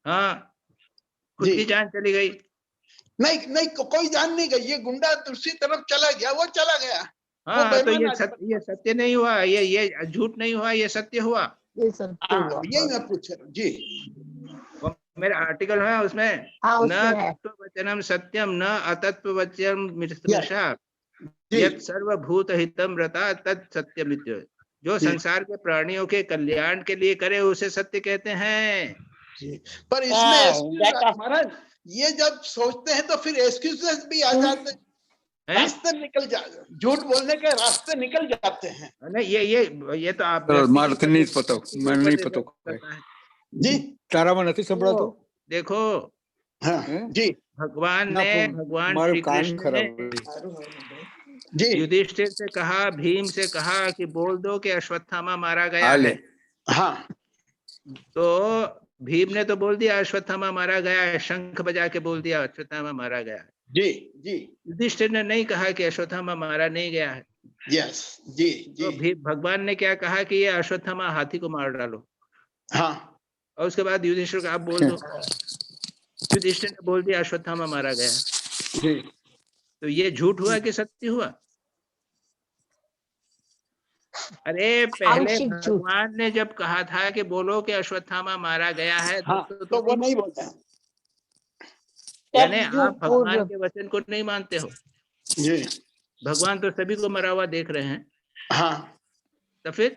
हाँ, खुद की जान चली गई। नहीं, कोई जान नहीं गई। ये गुंडा दूसरी तरफ चला गया, वो चला गया। हाँ, तो ये सत्य नहीं हुआ, ये झूठ नहीं हुआ, ये सत्य हुआ। ये सत्य हुआ, यही मैं पूछ रहा हूँ जी। मेरा आर्टिकल है उसमें, न तत्ववचनम सत्यम न अतत्ववचनम मिथ्या यत् सर्वभूत हितम रता तत् सत्यमित्य। जो संसार के प्राणियों के कल्याण के लिए करे उसे सत्य कहते हैं। पर इसमें महाराज ये जब सोचते हैं तो फिर एक्सक्यूजेस भी आ जाते हैं, रास्ते निकल जाते, झूठ बोलने के रास्ते निकल जाते हैं। नहीं, ये तो आप मारे नहीं पता, मैं नहीं पता जी। तारा में नहीं संभला तो देखो। हाँ जी। भगवान श्री कृष्ण ने युधिष्ठिर से कहा, भीम से कहा कि बोल दो कि अश्वत्थामा मारा गया है। हाँ, तो भीम ने तो बोल दिया अश्वत्थामा मारा गया है, शंख बजा के बोल दिया अश्वत्थामा मारा गया है। जी जी। युधिष्ठिर ने नहीं कहा कि अश्वत्थामा मारा नहीं गया है। यस जी जी। तो भगवान ने क्या कहा कि ये अश्वत्थामा हाथी को मार डालो। हाँ, और उसके बाद युधिष्ठिर को आप बोल दो। युधिष्ठिर ने बोल दिया अश्वत्थामा मारा गया जी। तो ये झूठ हुआ कि सत्य हुआ? अरे पहले भगवान ने जब कहा था कि बोलो कि अश्वत्थामा मारा गया है, तो वो नहीं बोलता। यानी आप भगवान के वचन को नहीं मानते हो। जी भगवान तो सभी को मरा हुआ देख रहे हैं, हाँ तो फिर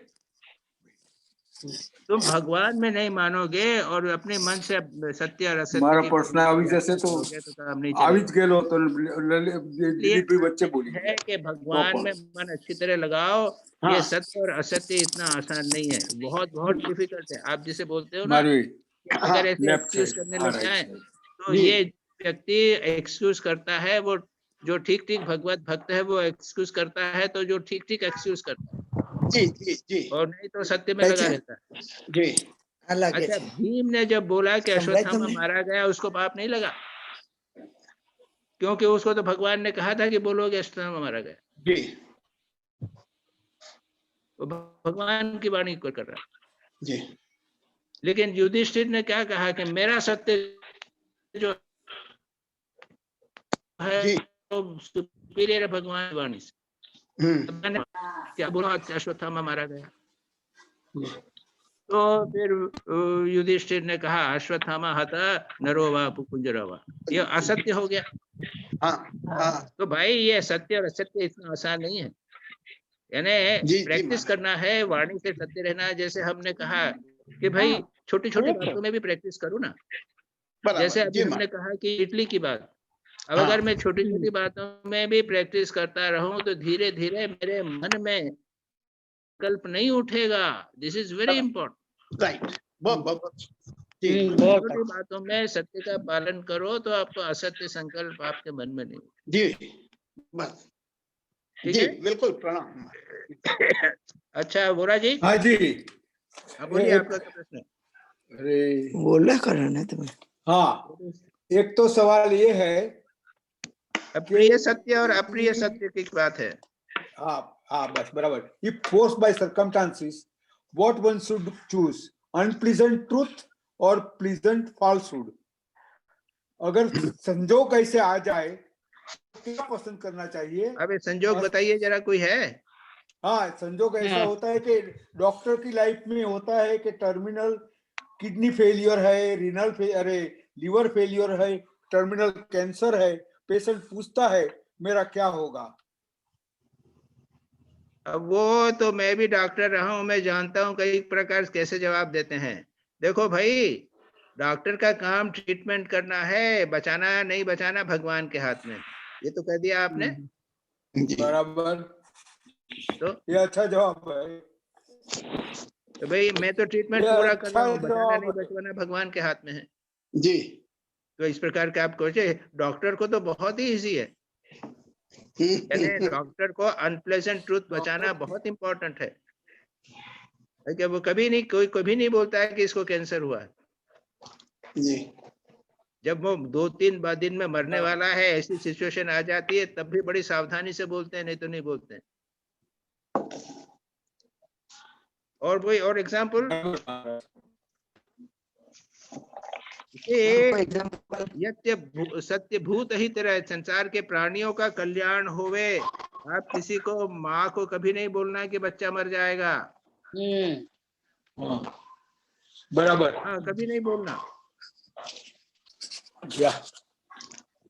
तुम भगवान में नहीं मानोगे और अपने मन से सत्य और असत्य મારા की પ્રશ્ન આવી જશે તો तो काम नहीं આવી चलेगा। જ ગયેલો तो इसलिए દિલીપભાઈ वच्चे बोली है कि भगवान में मन अच्छी तरह लगाओ। हाँ। ये सत्य और असत्य इतना आसान नहीं है, बहुत बहुत डिफिकल्ट है। आप जिसे बोलते हो ना मारवी कि अगर ऐसे लेफ्ट एक्सक्यूज साइड करने हाँ लग राइट जाए साइड तो जी। ये व्यक्ति एक्सक्यूज करता है, वो जो ठीक ठीक भगवत भक्त है वो एक्सक्यूज करता है, तो जो ठीक ठीक एक्सक्यूज करता है, जी जी जी और नहीं तो सत्य में लगा रहता है। जी अच्छा, भीम ने जब बोला कि अश्वत्थामा तुमने? मारा गया, उसको पाप नहीं लगा, क्योंकि उसको तो भगवान ने कहा था कि बोलोगे अश्वत्थामा मारा गया। जी वो भगवान की वाणी को कर रहा है। जी लेकिन युधिष्ठिर ने क्या कहा कि मेरा सत्य जो है जी वो सुपीरियर है भगवान की वाणी से। तो मैंने क्या बोला, अश्वत्थामा मारा गया। तो फिर युधिष्ठिर ने कहा अश्वत्थामा हता नरो वा कुंजरो वा, ये असत्य हो गया। हाँ हाँ तो भाई ये सत्य और असत्य इतना आसान नहीं है, यानी जी प्रैक्टिस करना है, वाणी से सत्य रहना है। जैसे हमने कहा कि भाई छोटी छोटी बातों में भी प्रैक्टिस करो ना। जैसे बराबर अभी जी हमने कहा कि इडली की बात, अब हाँ। अगर मैं छोटी छोटी बातों में भी प्रैक्टिस करता रहूं तो धीरे धीरे मेरे मन में कल्प नहीं उठेगा। This is very important. Right बहुत जी बहुत छोटी बातों में सत्य का पालन करो तो आपको असत्य संकल्प आपके मन में नहीं उठे। जी बस ठीक जी है, बिल्कुल प्रणाम। अच्छा वोरा जी, हाँ जी हाँ बोलिए, एक आपका क्या प्रश्न है? अरे बोला करना तुम्हें। हाँ एक तो सवाल ये है अप्रिय सत्य और अप्रिय सत्य की बात है। हाँ हाँ बस बराबर। If forced by circumstances, what one should choose, unpleasant truth or pleasant falsehood? अगर संजोग ऐसे आ जाए क्या पसंद करना चाहिए? अब ये संजोग बताइए जरा, कोई है? हाँ संजोग ऐसा होता है कि डॉक्टर की लाइफ में होता है कि टर्मिनल किडनी फेलियर है, रीनल अरे लीवर फेलियर है, टर्मिनल कैंसर है, पेशेंट पूछता है मेरा क्या होगा? अब वो तो मैं भी डॉक्टर रहा हूं, मैं जानता हूं कई प्रकार कैसे जवाब देते हैं। देखो भाई, डॉक्टर का काम ट्रीटमेंट करना है, बचाना नहीं बचाना भगवान के हाथ में। ये तो कह दिया आपने। बराबर, तो ये अच्छा जवाब है। तो भाई मैं तो ट्रीटमेंट ये पूरा कर रहा अच्छा हूँ, बचाना जवाब नहीं है। बचवाना भगवान के हाथ में है। जी तो इस प्रकार के आप कहे डॉक्टर को तो बहुत ही इजी है, यानी डॉक्टर को अनप्लेजेंट ट्रूथ बचाना बहुत इंपॉर्टेंट है। कि वो कभी नहीं, कोई कभी नहीं बोलता है कि इसको कैंसर हुआ है। जी जब वो 2-3 दिन में मरने वाला है, ऐसी सिचुएशन आ जाती है, तब भी बड़ी सावधानी से बोलते हैं, नहीं तो नहीं बोलते हैं। और कोई और एग्जाम्पल? सत्य भूत ही तरह संसार के प्राणियों का कल्याण होवे। आप किसी को, माँ को कभी नहीं बोलना कि बच्चा मर जाएगा। बराबर, हाँ, कभी नहीं बोलना।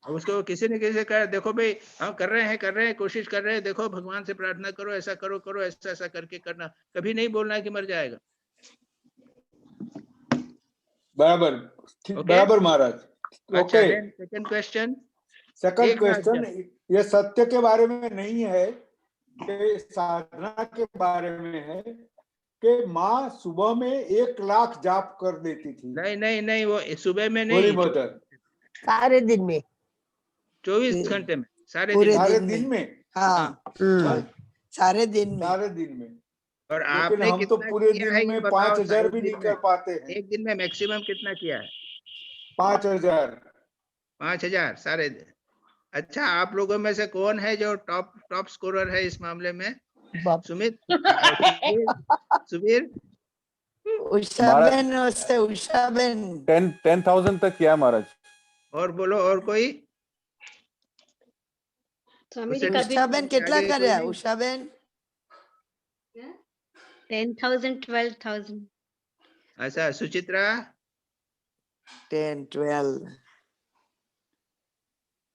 उसको किसी ने किसी कहा देखो भाई हम कर रहे हैं, कोशिश कर रहे हैं, देखो भगवान से प्रार्थना करो, ऐसा करो ऐसा करके करना। कभी नहीं बोलना कि मर जाएगा। बराबर, Okay? बराबर महाराज। अच्छा, okay, second question. Second question ये सत्य के बारे में नहीं है, कि साधना के बारे में है कि माँ सुबह में 1 लाख जाप कर देती थी। नहीं, वो सुबह में होली नहीं, मदर सारे दिन में, 24 घंटे में, सारे पूरे दिन में। दिन में। हाँ सारे दिन में। सारे दिन में। और लेकिन आपने हम तो कितना पूरे किया दिन है में ये बताओ। 5000 भी नहीं कर पाते हैं। एक दिन में मैक्सिमम कितना किया है? 5000। 5000 सारे दिन। अच्छा, आप लोगों में से कौन है जो टॉप स्कोरर है इस मामले में? सुमित, सुबीर, उषा बेन 10,000 तक किया महाराज। और बोलो, और कोई? स्वामी जी उषा बेन कितना कर रहा है? उषा बेन 10,000 12,000। अच्छा, सुचित्रा 10 12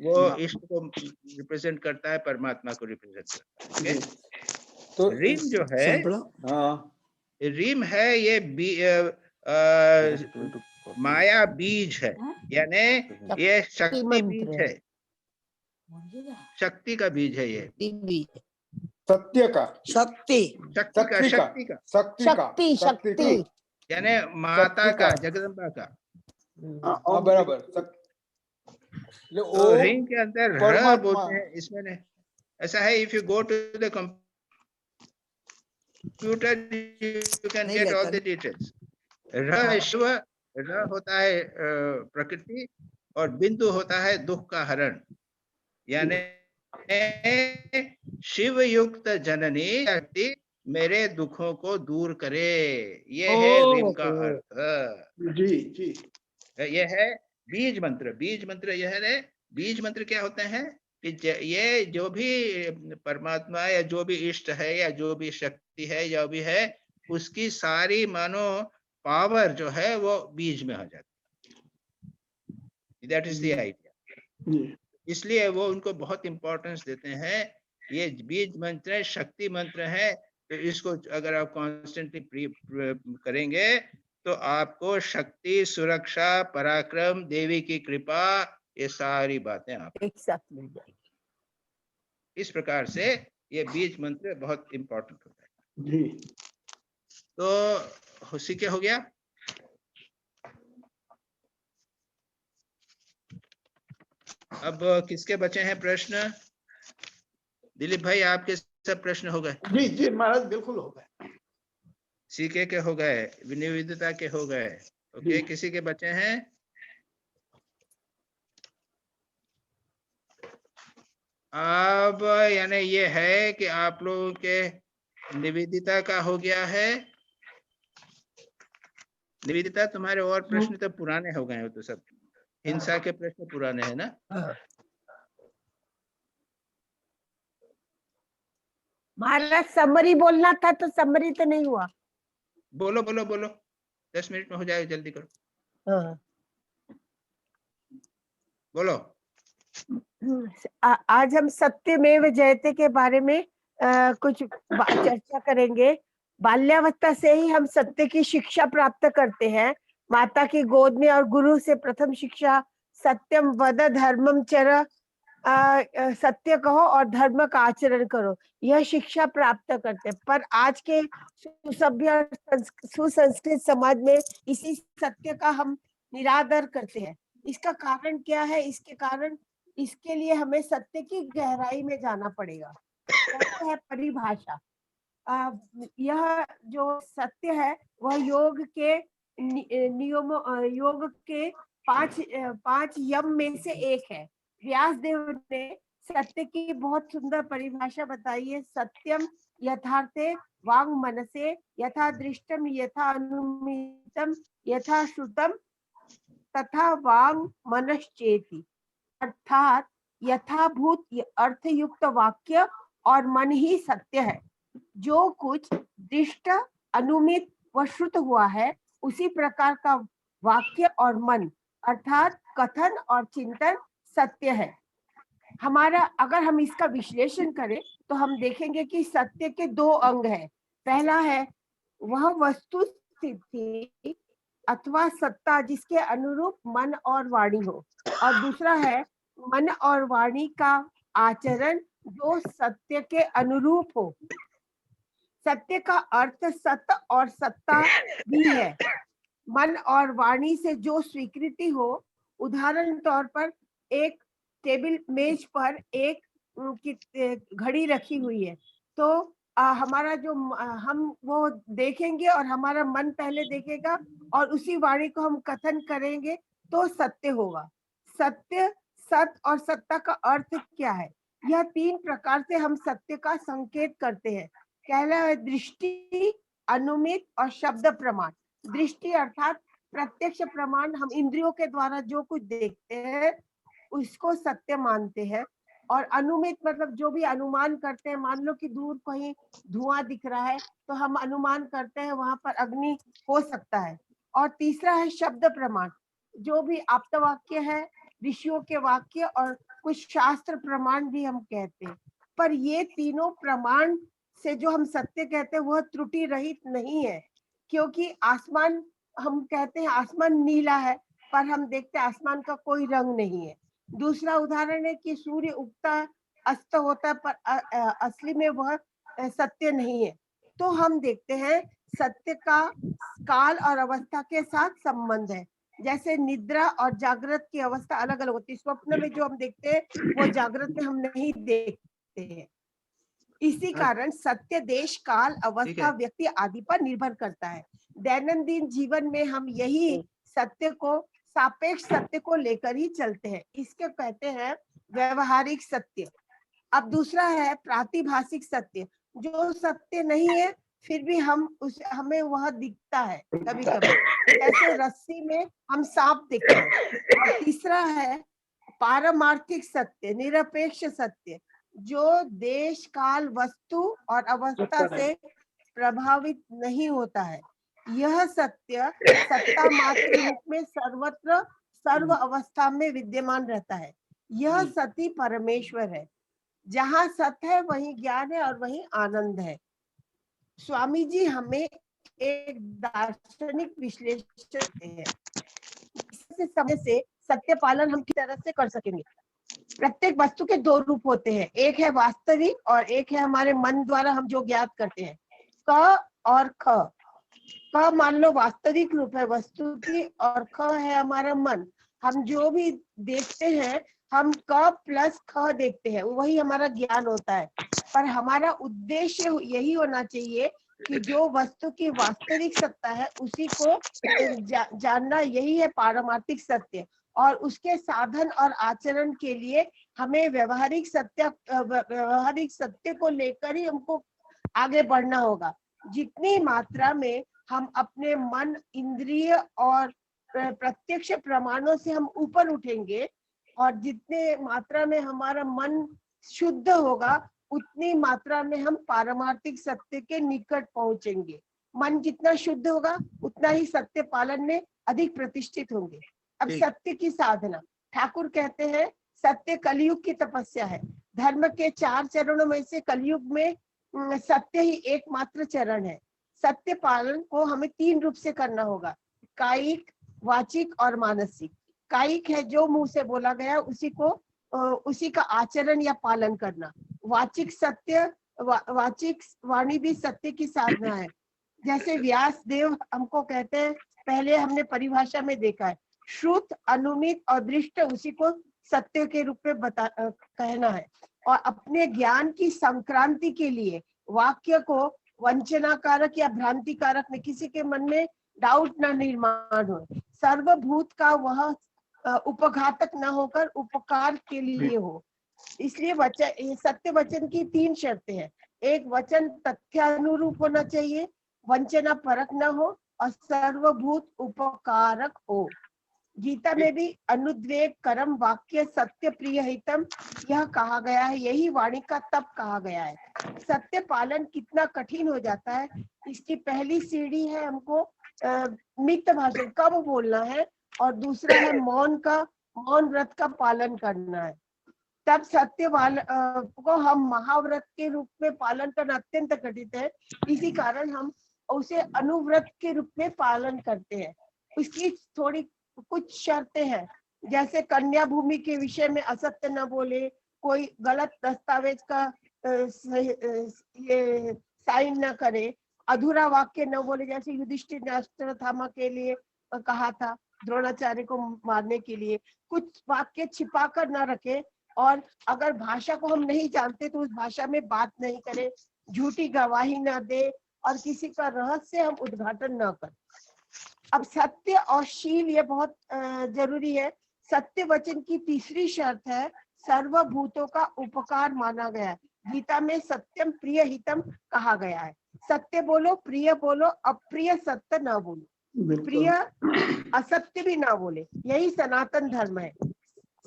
वो इष्ट को रिप्रेजेंट करता है, परमात्मा को रिप्रेजेंट करता है। तो रीम जो है, हाँ, रीम है ये माया बीज है, यानी ये शक्ति बीज है, शक्ति का बीज है ये, सत्य का, शक्ति शक्ति यानी माता का, जगदम्बा का। हाँ, बराबर। तो रिंग के अंदर र बोलते हैं इसमें ने, ऐसा है, if you go to the computer you can get all the details. र शिव, र होता है प्रकृति, और बिंदु होता है दुख का हरण, यानी शिव युक्त जननी शक्ति मेरे दुखों को दूर करे, ये है रिम का अर्थ। जी जी, ये है बीज मंत्र। बीज मंत्र यह है, बीज मंत्र क्या होते हैं कि ये जो भी परमात्मा या जो भी इष्ट है या जो भी शक्ति है या भी है, उसकी सारी मानो पावर जो है वो बीज में हो जाती है। That is the idea. इसलिए वो उनको बहुत इंपॉर्टेंस देते हैं। ये बीज मंत्र है, शक्ति मंत्र है, तो इसको अगर आप कॉन्स्टेंटली करेंगे तो आपको शक्ति, सुरक्षा, पराक्रम, देवी की कृपा, ये सारी बातें आप एक साथ मिल जाएगी। इस प्रकार से ये बीज मंत्र बहुत इंपॉर्टेंट होता है जी। तो सीखे हो गया। अब किसके बचे हैं प्रश्न? दिलीप भाई, आपके सब प्रश्न हो गए? जी जी महाराज, बिल्कुल हो गए। सीके के हो गए, विनिविदता के हो गए, ओके। किसी के बचे हैं? अब यानी ये है कि आप लोगों के निवेदिता का हो गया है। निवेदिता, तुम्हारे और प्रश्न तो पुराने हो गए हो, तो सब हिंसा के प्रश्न पुराने हैं ना? महाराज समरी बोलना था, तो समरी तो नहीं हुआ। बोलो बोलो बोलो, 10 मिनट में हो जाएगा, जल्दी करो। हाँ। बोलो। आज हम सत्यमेव जयते के बारे में कुछ चर्चा करेंगे। बाल्यावस्था से ही हम सत्य की शिक्षा प्राप्त करते हैं, माता की गोद में, और गुरु से प्रथम शिक्षा सत्यम वद धर्मम चर, सत्य कहो और धर्म का आचरण करो, यह शिक्षा प्राप्त करते हैं। पर आज के सुसभ्य सुसंस्कृत समाज में इसी सत्य का हम निरादर करते हैं। इसका कारण क्या है? इसके लिए हमें सत्य की गहराई में जाना पड़ेगा। सत्य है परिभाषा। यह जो सत्य है वह योग के नियमों, योग के पांच यम में से एक है। व्यासदेव ने सत्य की बहुत सुंदर परिभाषा बताई है। सत्यम यथार्थे वांग मनसे, यथा दृष्टम यथा अनुमितम यथा श्रुतम तथा वांग मनश्चेति, अर्थात यथाभूत अर्थयुक्त वाक्य और मन ही सत्य है। जो कुछ दृष्ट, अनुमित व श्रुत हुआ है, उसी प्रकार का वाक्य और मन अर्थात कथन और चिंतन सत्य है। हमारा अगर हम इसका विश्लेषण करें तो हम देखेंगे कि सत्य के दो अंग हैं। पहला है वह वस्तु स्थिति अथवा सत्ता जिसके अनुरूप मन और वाणी हो, और दूसरा है मन और वाणी का आचरण जो सत्य के अनुरूप हो। सत्य का अर्थ सत्य और सत्ता भी है। मन और वाणी से जो स्वीकृति हो, उदाहरण तौर पर एक टेबल मेज पर एक घड़ी रखी हुई है, तो हमारा जो हम वो देखेंगे और हमारा मन पहले देखेगा और उसी वाणी को हम कथन करेंगे तो सत्य होगा। सत्य, सत और सत्ता का अर्थ क्या है? यह तीन प्रकार से हम सत्य का संकेत करते हैं। पहला है दृष्टि, अनुमित और शब्द प्रमाण। दृष्टि अर्थात प्रत्यक्ष प्रमाण, हम इंद्रियों के द्वारा जो कुछ देखते हैं उसको सत्य मानते हैं। और अनुमित मतलब जो भी अनुमान करते हैं, मान लो कि दूर कहीं धुआं दिख रहा है तो हम अनुमान करते हैं वहां पर अग्नि हो सकता है। और तीसरा है शब्द प्रमाण, जो भी आप्तवाक्य है, ऋषियों के वाक्य और कुछ शास्त्र प्रमाण भी हम कहते हैं, पर ये तीनों प्रमाण से जो हम सत्य कहते हैं वह त्रुटि रहित नहीं है, क्योंकि आसमान, हम कहते हैं आसमान नीला है, पर हम देखते हैं आसमान का कोई रंग नहीं है। दूसरा उदाहरण है कि सूर्य उगता अस्त होता है, पर असली में वह सत्य नहीं है। तो हम देखते हैं सत्य का काल और अवस्था के साथ संबंध है। जैसे निद्रा और जागृत की अवस्था अलग अलग होती है। स्वप्न में जो हम देखते हैं वो जागृत में हम नहीं देखते हैं। इसी कारण सत्य देश काल अवस्था व्यक्ति आदि पर निर्भर करता है। दैनंदिन जीवन में हम यही सत्य को, सापेक्ष सत्य को लेकर ही चलते हैं। इसके कहते हैं व्यवहारिक सत्य। अब दूसरा है प्रातिभाषिक सत्य, जो सत्य नहीं है फिर भी हमें वह दिखता है कभी कभी, जैसे रस्सी में हम सांप देखते हैं। और तीसरा है पारमार्थिक सत्य, निरपेक्ष सत्य, जो देश काल वस्तु और अवस्था से प्रभावित नहीं होता है। यह सत्य सत्ता मात्र रूप में सर्वत्र सर्व अवस्था में विद्यमान रहता है। यह सती परमेश्वर है। जहाँ सत्य है वहीं ज्ञान है और वहीं आनंद है। स्वामी जी हमें एक दार्शनिक विश्लेषण देते हैं, इससे समझ से सत्य पालन हम किस तरह से कर सकेंगे। प्रत्येक वस्तु के दो रूप होते हैं, एक है वास्तविक और एक है हमारे मन द्वारा हम जो ज्ञात करते हैं। क और ख। क मान लो वास्तविक रूप है वस्तु की और ख है हमारा मन। हम जो भी देखते हैं हम क प्लस ख देखते हैं, वही हमारा ज्ञान होता है। पर हमारा उद्देश्य यही होना चाहिए कि जो वस्तु की वास्तविक सत्ता है उसी को जानना, यही है पारमार्थिक सत्य। और उसके साधन और आचरण के लिए हमें व्यवहारिक सत्य को लेकर ही हमको आगे बढ़ना होगा। जितनी मात्रा में हम अपने मन, इंद्रिय और प्रत्यक्ष प्रमाणों से हम ऊपर उठेंगे और जितने मात्रा में हमारा मन शुद्ध होगा उतनी मात्रा में हम पारमार्थिक सत्य के निकट पहुंचेंगे। मन जितना शुद्ध होगा उतना ही सत्य पालन में अधिक प्रतिष्ठित होंगे। अब सत्य की साधना, ठाकुर कहते हैं सत्य कलयुग की तपस्या है। धर्म के 4 चरणों में से कलयुग में सत्य ही एकमात्र चरण है। सत्य पालन को हमें 3 रूप से करना होगा, कायिक, वाचिक और मानसिक। कायिक है जो मुंह से बोला गया उसी का आचरण या पालन करना। वाचिक वाणी भी सत्य की साधना है। जैसे व्यास देव हमको कहते हैं, पहले हमने परिभाषा में देखा है, श्रुत, अनुमित और दृष्ट उसी को सत्य के रूप में कहना है। और अपने ज्ञान की संक्रांति के लिए वाक्य को वंचनाकारक या भ्रांतिकारक में, किसी के मन में डाउट ना निर्माण हो, सर्वभूत का वह उपघातक न होकर उपकार के लिए हो। इसलिए सत्य वचन की 3 शर्तें हैं। एक, वचन तथ्यानुरूप होना चाहिए, वंचना परक न हो और सर्वभूत उपकारक हो। गीता में भी अनुद्वेग कर्म वाक्य सत्य प्रिय हितम यह कहा गया है, यही वाणी का तप कहा गया है। सत्य पालन कितना कठिन हो जाता है, इसकी पहली सीढ़ी है हमको मित भाषण कब बोलना है, और दूसरा है मौन व्रत का पालन करना है। तब सत्य को हम महाव्रत के रूप में पालन करना अत्यंत कठिन है। इसी कारण हम उसे अनुव्रत के रूप में पालन करते हैं। उसकी थोड़ी कुछ शर्तें हैं, जैसे कन्या भूमि के विषय में असत्य न बोले, कोई गलत दस्तावेज का ये साइन न करे, अधूरा वाक्य न बोले, जैसे युधिष्ठिर ने अश्वत्थामा के लिए कहा था द्रोणाचार्य को मारने के लिए, कुछ वाक्य छिपा कर न रखे, और अगर भाषा को हम नहीं जानते तो उस भाषा में बात नहीं करें, झूठी गवाही न दे और किसी का रहस्य हम उद्घाटन न करें। अब सत्य और शील ये बहुत जरूरी है। सत्य वचन की तीसरी शर्त है सर्वभूतों का उपकार माना गया है। गीता में सत्यम प्रिय हितम कहा गया है। सत्य बोलो, प्रिय बोलो, अप्रिय सत्य ना बोलो, प्रिय असत्य भी ना बोले, यही सनातन धर्म है।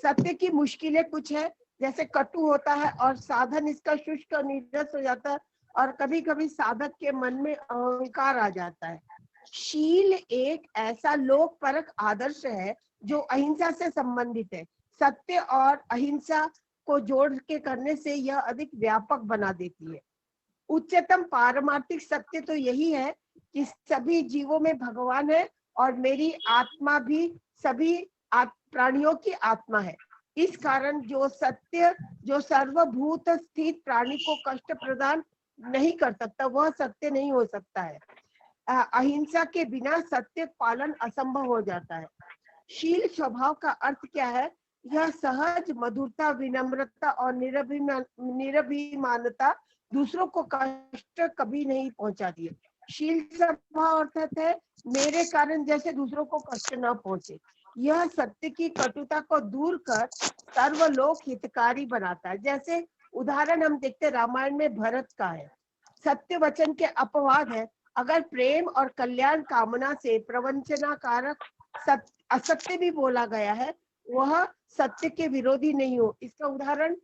सत्य की मुश्किलें कुछ है, जैसे कटु होता है और साधन इसका शुष्क और नीरस हो जाता है, और कभी कभी साधक के मन में अहंकार आ जाता है। शील एक ऐसा लोक परक आदर्श है जो अहिंसा से संबंधित है। सत्य और अहिंसा को जोड़ के करने से यह अधिक व्यापक बना देती है। उच्चतम पारमार्थिक सत्य तो यही है कि सभी जीवों में भगवान है और मेरी आत्मा भी सभी प्राणियों की आत्मा है। इस कारण जो सत्य जो सर्वभूत स्थित प्राणी को कष्ट प्रदान नहीं कर सकता वह सत्य नहीं हो सकता है। अहिंसा के बिना सत्य पालन असंभव हो जाता है। शील स्वभाव का अर्थ क्या है? यह सहज मधुरता, विनम्रता और निरभिमानता दूसरों को कष्ट कभी नहीं पहुंचाती है। शील स्वभाव अर्थात है मेरे कारण जैसे दूसरों को कष्ट न पहुंचे। यह सत्य की कटुता को दूर कर सर्वलोक हितकारी बनाता है। जैसे उदाहरण हम देखते रामायण में भरत का है। सत्य वचन के अपवाद है। अगर प्रेम और कल्याण कामना से प्रवंचनाकारक असत्य भी बोला गया है वह सत्य के विरोधी नहीं हो। इसका उदाहरण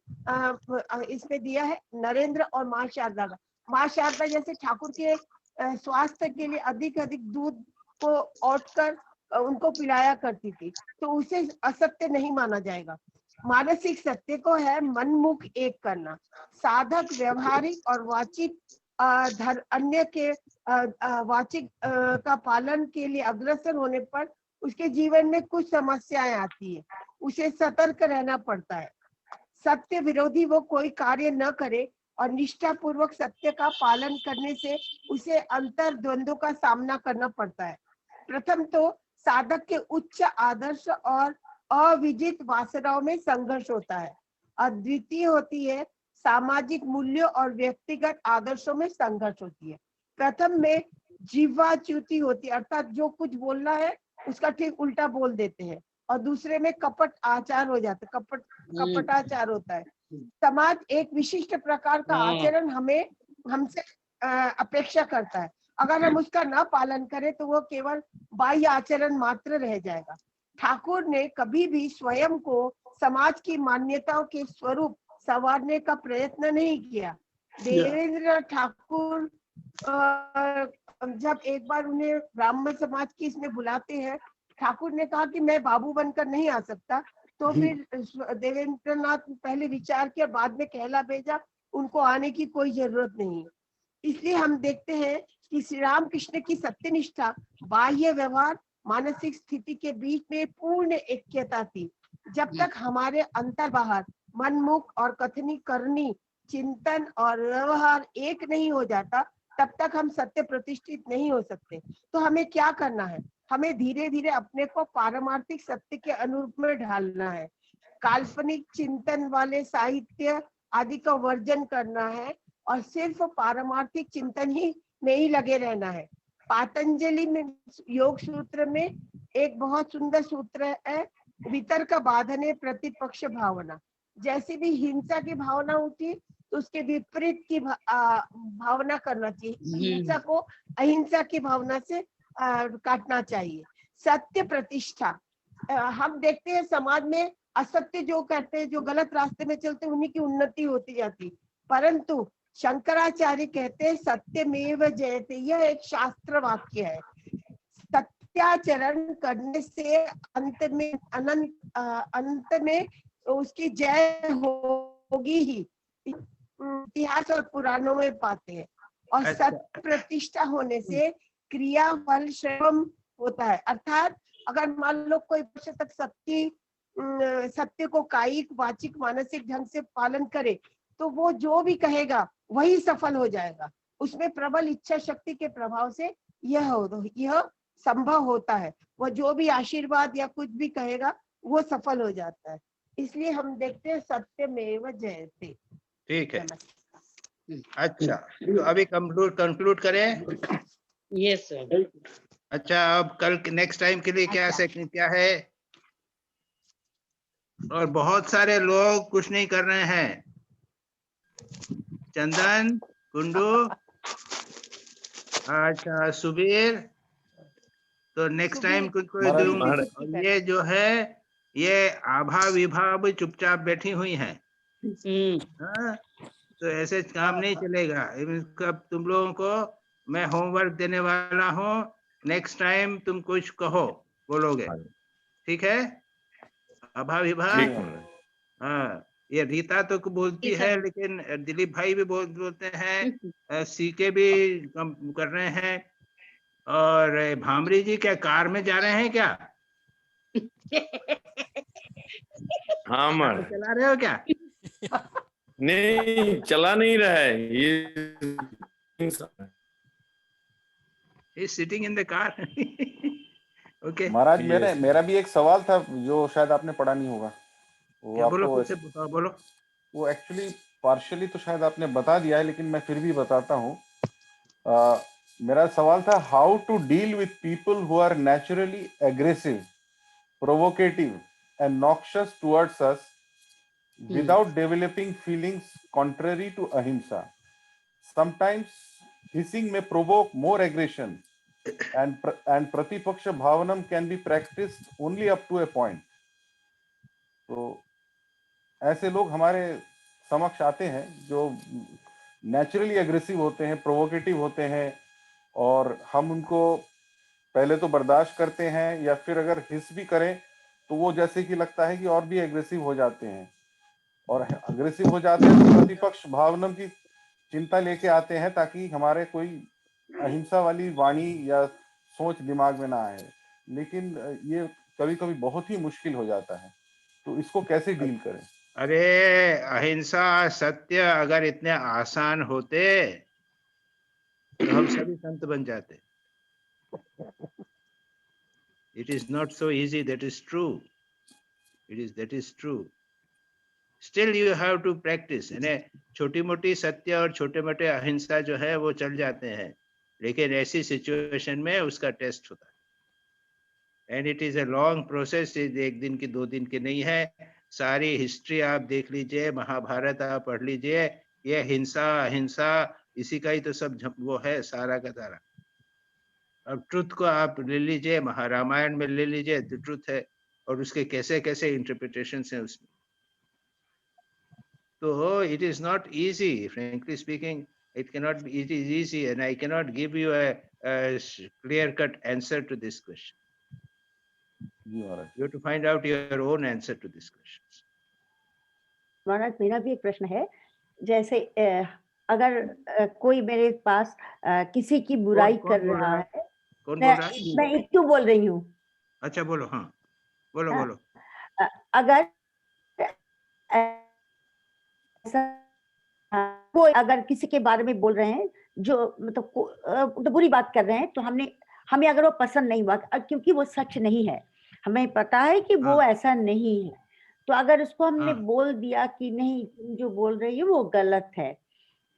इसमें दिया है नरेंद्र और माँ शारदा का। माँ शारदा जैसे ठाकुर के स्वास्थ्य के लिए अधिक दूध को औटकर उनको पिलाया करती थी, तो उसे असत्य नहीं माना जाएगा। मानसिक सत्य को है मन मुख एक करना। साधक व्यवहारिक और वाचिक अन्य के वाचिक का पालन के लिए अग्रसर होने पर उसके जीवन में कुछ समस्याएं आती है, उसे सतर्क रहना पड़ता है। सत्य विरोधी वो कोई कार्य न करे और निष्ठा पूर्वक सत्य का पालन करने से उसे अंतर द्वंद्वों का सामना करना पड़ता है। प्रथम तो साधक के उच्च आदर्श और अविजित वासनाओं में संघर्ष होता है। अद्वितीय होती है सामाजिक मूल्यों और व्यक्तिगत आदर्शों में संघर्ष होती है। प्रथम में जीवाच्युति होती है, अर्थात जो कुछ बोलना है उसका ठीक उल्टा बोल देते हैं। और दूसरे में कपट आचार हो जाता है, कपटाचार होता है। समाज एक विशिष्ट प्रकार का आचरण हमसे अपेक्षा करता है। अगर हम उसका ना पालन करें तो वो केवल बाह्य आचरण मात्र रह जाएगा। ठाकुर ने कभी भी स्वयं को समाज की मान्यताओं के स्वरूप संवारने का प्रयत्न नहीं किया। देवेंद्र ठाकुर जब एक बार उन्हें ब्राह्मण समाज की इसमें बुलाते हैं, ठाकुर ने कहा कि मैं बाबू बनकर नहीं आ सकता, तो फिर देवेंद्र नाथ पहले विचार किया, बाद में कहला भेजा उनको आने की कोई जरूरत नहीं। इसलिए हम देखते हैं कि श्री राम कृष्ण की सत्यनिष्ठा बाह्य व्यवहार मानसिक स्थिति के बीच में पूर्ण ऐक्यता थी। जब तक हमारे अंतर बाहर मनमुख और कथनी करनी चिंतन और व्यवहार एक नहीं हो जाता तब तक हम सत्य प्रतिष्ठित नहीं हो सकते। तो हमें क्या करना है? हमें धीरे धीरे अपने को पारमार्थिक सत्य के अनुरूप में ढालना है। काल्पनिक चिंतन वाले साहित्य आदि का वर्जन करना है और सिर्फ पारमार्थिक चिंतन में ही लगे रहना है। पातंजलि में योग सूत्र में एक बहुत सुंदर सूत्र है, वितर्क बाधने प्रतिपक्ष भावना। जैसे भी हिंसा की भावना उठी तो उसके विपरीत की भावना करना चाहिए। हिंसा को अहिंसा की भावना से काटना चाहिए। सत्य प्रतिष्ठा, हम देखते हैं समाज में असत्य जो कहते हैं, जो गलत रास्ते में चलते उन्हीं की उन्नति होती जाती, परंतु शंकराचार्य कहते हैं सत्यमेव जयते। यह एक शास्त्र वाक्य है। सत्याचरण करने से अंत में उसकी जय होगी ही, इतिहास और पुराणों में पाते हैं। और सत्य प्रतिष्ठा होने से क्रिया फल श्रम होता है। अर्थात अगर मान लो कोई वर्ष तक सत्य को कायिक वाचिक मानसिक ढंग से पालन करे तो वो जो भी कहेगा वही सफल हो जाएगा। उसमें प्रबल इच्छा शक्ति के प्रभाव से यह संभव होता है। वो जो भी आशीर्वाद या कुछ भी कहेगा वो सफल हो जाता है। इसलिए हम देखते हैं सत्यमेव जयते। ठीक है, अच्छा तो अभी कंक्लूड करें। Yes sir. अच्छा, अब कल नेक्स्ट टाइम के लिए क्या है? और बहुत सारे लोग कुछ नहीं कर रहे हैं। चंदन, कुंडू, अच्छा सुबीर, तो नेक्स्ट टाइम कुछ ये जो है ये आभा विभाव चुपचाप बैठी हुई हैं। तो ऐसे काम नहीं चलेगा। कब तुम लोगों को मैं होमवर्क देने वाला हूँ, नेक्स्ट टाइम तुम कुछ कहो, बोलोगे, ठीक है? अभाविभा। ठीक है। हाँ, ये रीता तो बोलती जी, है, सर। लेकिन दिलीप भाई भी बोलते हैं, सीके भी कर रहे हैं, और भामरी जी क्या कार में जा रहे हैं क्या? हाँ कार महाराज, चला रहे हो क्या? नहीं चला नहीं रहा है ये। Sitting in the car. Okay, महाराज मेरा भी एक सवाल था जो शायद आपने पढ़ा नहीं होगा। वो क्या बोलो, आपको खुद से बोलो। वो एक्चुअली पार्शियली तो शायद आपने बता दिया है, लेकिन मैं फिर भी बताता हूँ। मेरा सवाल था, how to deal with people who are naturally aggressive, provocative and noxious towards us without developing feelings contrary to ahimsa. Sometimes hissing may provoke more aggression, and pratipaksha bhavanam can be practiced only up to a point. तो ऐसे लोग हमारे समक्ष आते हैं जो naturally aggressive होते हैं, प्रोवोकेटिव होते हैं, और हम उनको पहले तो बर्दाश्त करते हैं, या फिर अगर हिस भी करें तो वो जैसे कि लगता है कि और भी एग्रेसिव हो जाते हैं, और अग्रेसिव हो जाते हैं तो प्रतिपक्ष भावना की चिंता लेके आते हैं ताकि हमारे कोई अहिंसा वाली वाणी या सोच दिमाग में ना आए। लेकिन ये कभी कभी बहुत ही मुश्किल हो जाता है, तो इसको कैसे डील करें? अरे अहिंसा सत्य अगर इतने आसान होते तो हम सभी संत बन जाते। It is not so easy, that is true. That is true. Still you have to practice. यानी छोटी मोटी सत्य और छोटे मोटे अहिंसा जो है वो चल जाते हैं, लेकिन ऐसी सिचुएशन में उसका टेस्ट होता है। And it is a long process, एक दिन की 2 दिन की नहीं है। सारी हिस्ट्री आप देख लीजिए, महाभारत आप पढ़ लीजिए, ये हिंसा अहिंसा इसी का ही तो सब वो है सारा का सारा। अब ट्रुथ को आप ले लीजिए, महारामायण में ले लीजिए, तो ट्रुथ है, और उसके कैसे कैसे इंटरप्रिटेशन है उसमें। तो it is not easy, frankly speaking, it cannot be, it is easy, and I cannot give you a clear cut answer to this question. You have to find out your own answer to this question. महाराज मेरा भी एक प्रश्न है, जैसे अगर कोई मेरे पास किसी की बुराई कर रहा है, कौन बोल रहा है? मैं इत्तू बोल रही हूँ। अच्छा बोलो, हाँ बोलो बोलो। अगर कोई अगर किसी के बारे में बोल रहे हैं जो मतलब बुरी बात कर रहे हैं, तो हमें अगर वो पसंद नहीं हुआ, क्योंकि वो सच नहीं है, हमें पता है कि वो ऐसा नहीं है, तो अगर उसको हमने बोल दिया कि नहीं तुम जो बोल रही हो वो गलत है,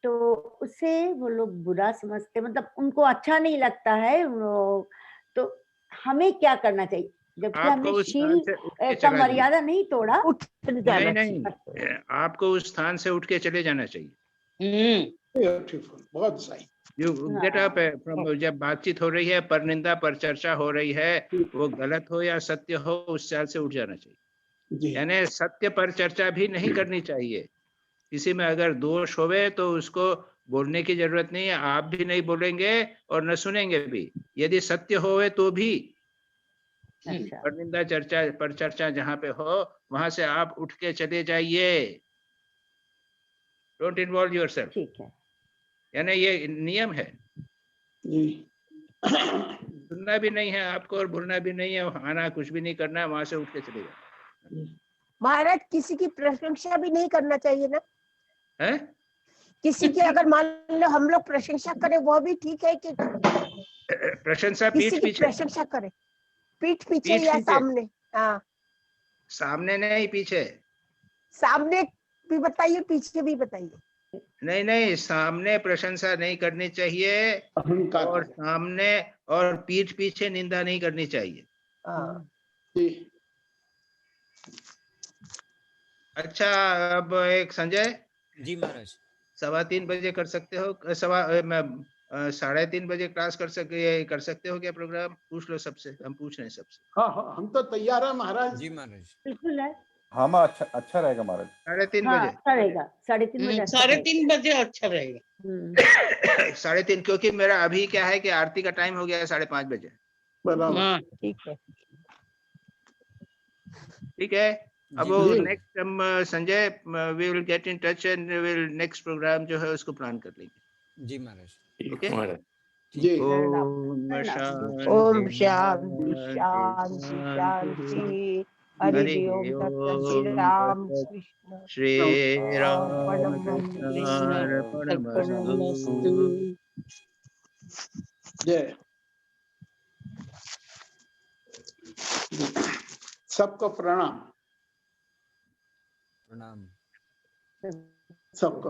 तो उससे वो लोग बुरा समझते, मतलब उनको अच्छा नहीं लगता है, तो हमें क्या करना चाहिए? जबकि हमने शील का मर्यादा नहीं तोड़ा, नहीं, आपको उस स्थान से उठ के चले जाना चाहिए। बहुत सही। You get up from, जब बातचीत हो रही है, पर निंदा पर चर्चा हो रही है, वो गलत हो या सत्य हो, उस चाल से उठ जाना चाहिए। यानी सत्य पर चर्चा भी नहीं करनी चाहिए। किसी में अगर दोष होवे तो उसको बोलने की जरूरत नहीं है, आप भी नहीं बोलेंगे और न सुनेंगे भी। यदि सत्य होवे तो भी पर निंदा चर्चा पर चर्चा जहाँ पे हो, वहां से आप उठ के चले जाइए। Don't involve yourself. ठीक है, यानी ये नियम है। सुनना भी नहीं है आपको और बोलना भी नहीं है, आना कुछ भी नहीं करना है, वहां से उठ के चले जाओ। महाराज किसी की प्रशंसा भी नहीं करना चाहिए ना? है? किसी की अगर मान लो हम लोग प्रशंसा करें वो भी ठीक है कि प्रशंसा पीठ पीछे? प्रशंसा करें पीठ पीछे या सामने? हाँ, सामने नहीं पीछे। सामने भी बताइए, पीछे भी बताइए। नहीं, सामने प्रशंसा नहीं करनी चाहिए, और सामने और पीठ पीछे निंदा नहीं करनी चाहिए। अच्छा, अब एक संजय जी महाराज, 3:15 बजे कर सकते हो? 3:30 बजे क्लास कर सकते हो क्या प्रोग्राम? पूछ लो सबसे, हम पूछ रहे हैं सबसे। हाँ, हम तो तैयार है महाराज। जी महाराज, बिल्कुल है। हाँ, अच्छा रहेगा महाराज। 3:30 बजे रहेगा, 3:30 बजे। 3:30 बजे अच्छा रहेगा। 3:30, क्योंकि मेरा अभी क्या है कि आरती का टाइम हो गया है 5:30 बजे। बराबर, ठीक है। ठीक है। अब जी महाराज। नेक्स्ट हम Sanjay we will get in touch and will next programme जो है उसको प्लान कर लेंगे। जी महाराज। ओके जी ओम शांति ओम शांति शांति शांति शांति। शांति। हरि हरि ओम तत्सत। श्री ओम राम तत्सत। कृष्ण श्री राम परम कृष्णार्पणमस्तु। जय। सबको प्रणाम। प्रणाम। सबको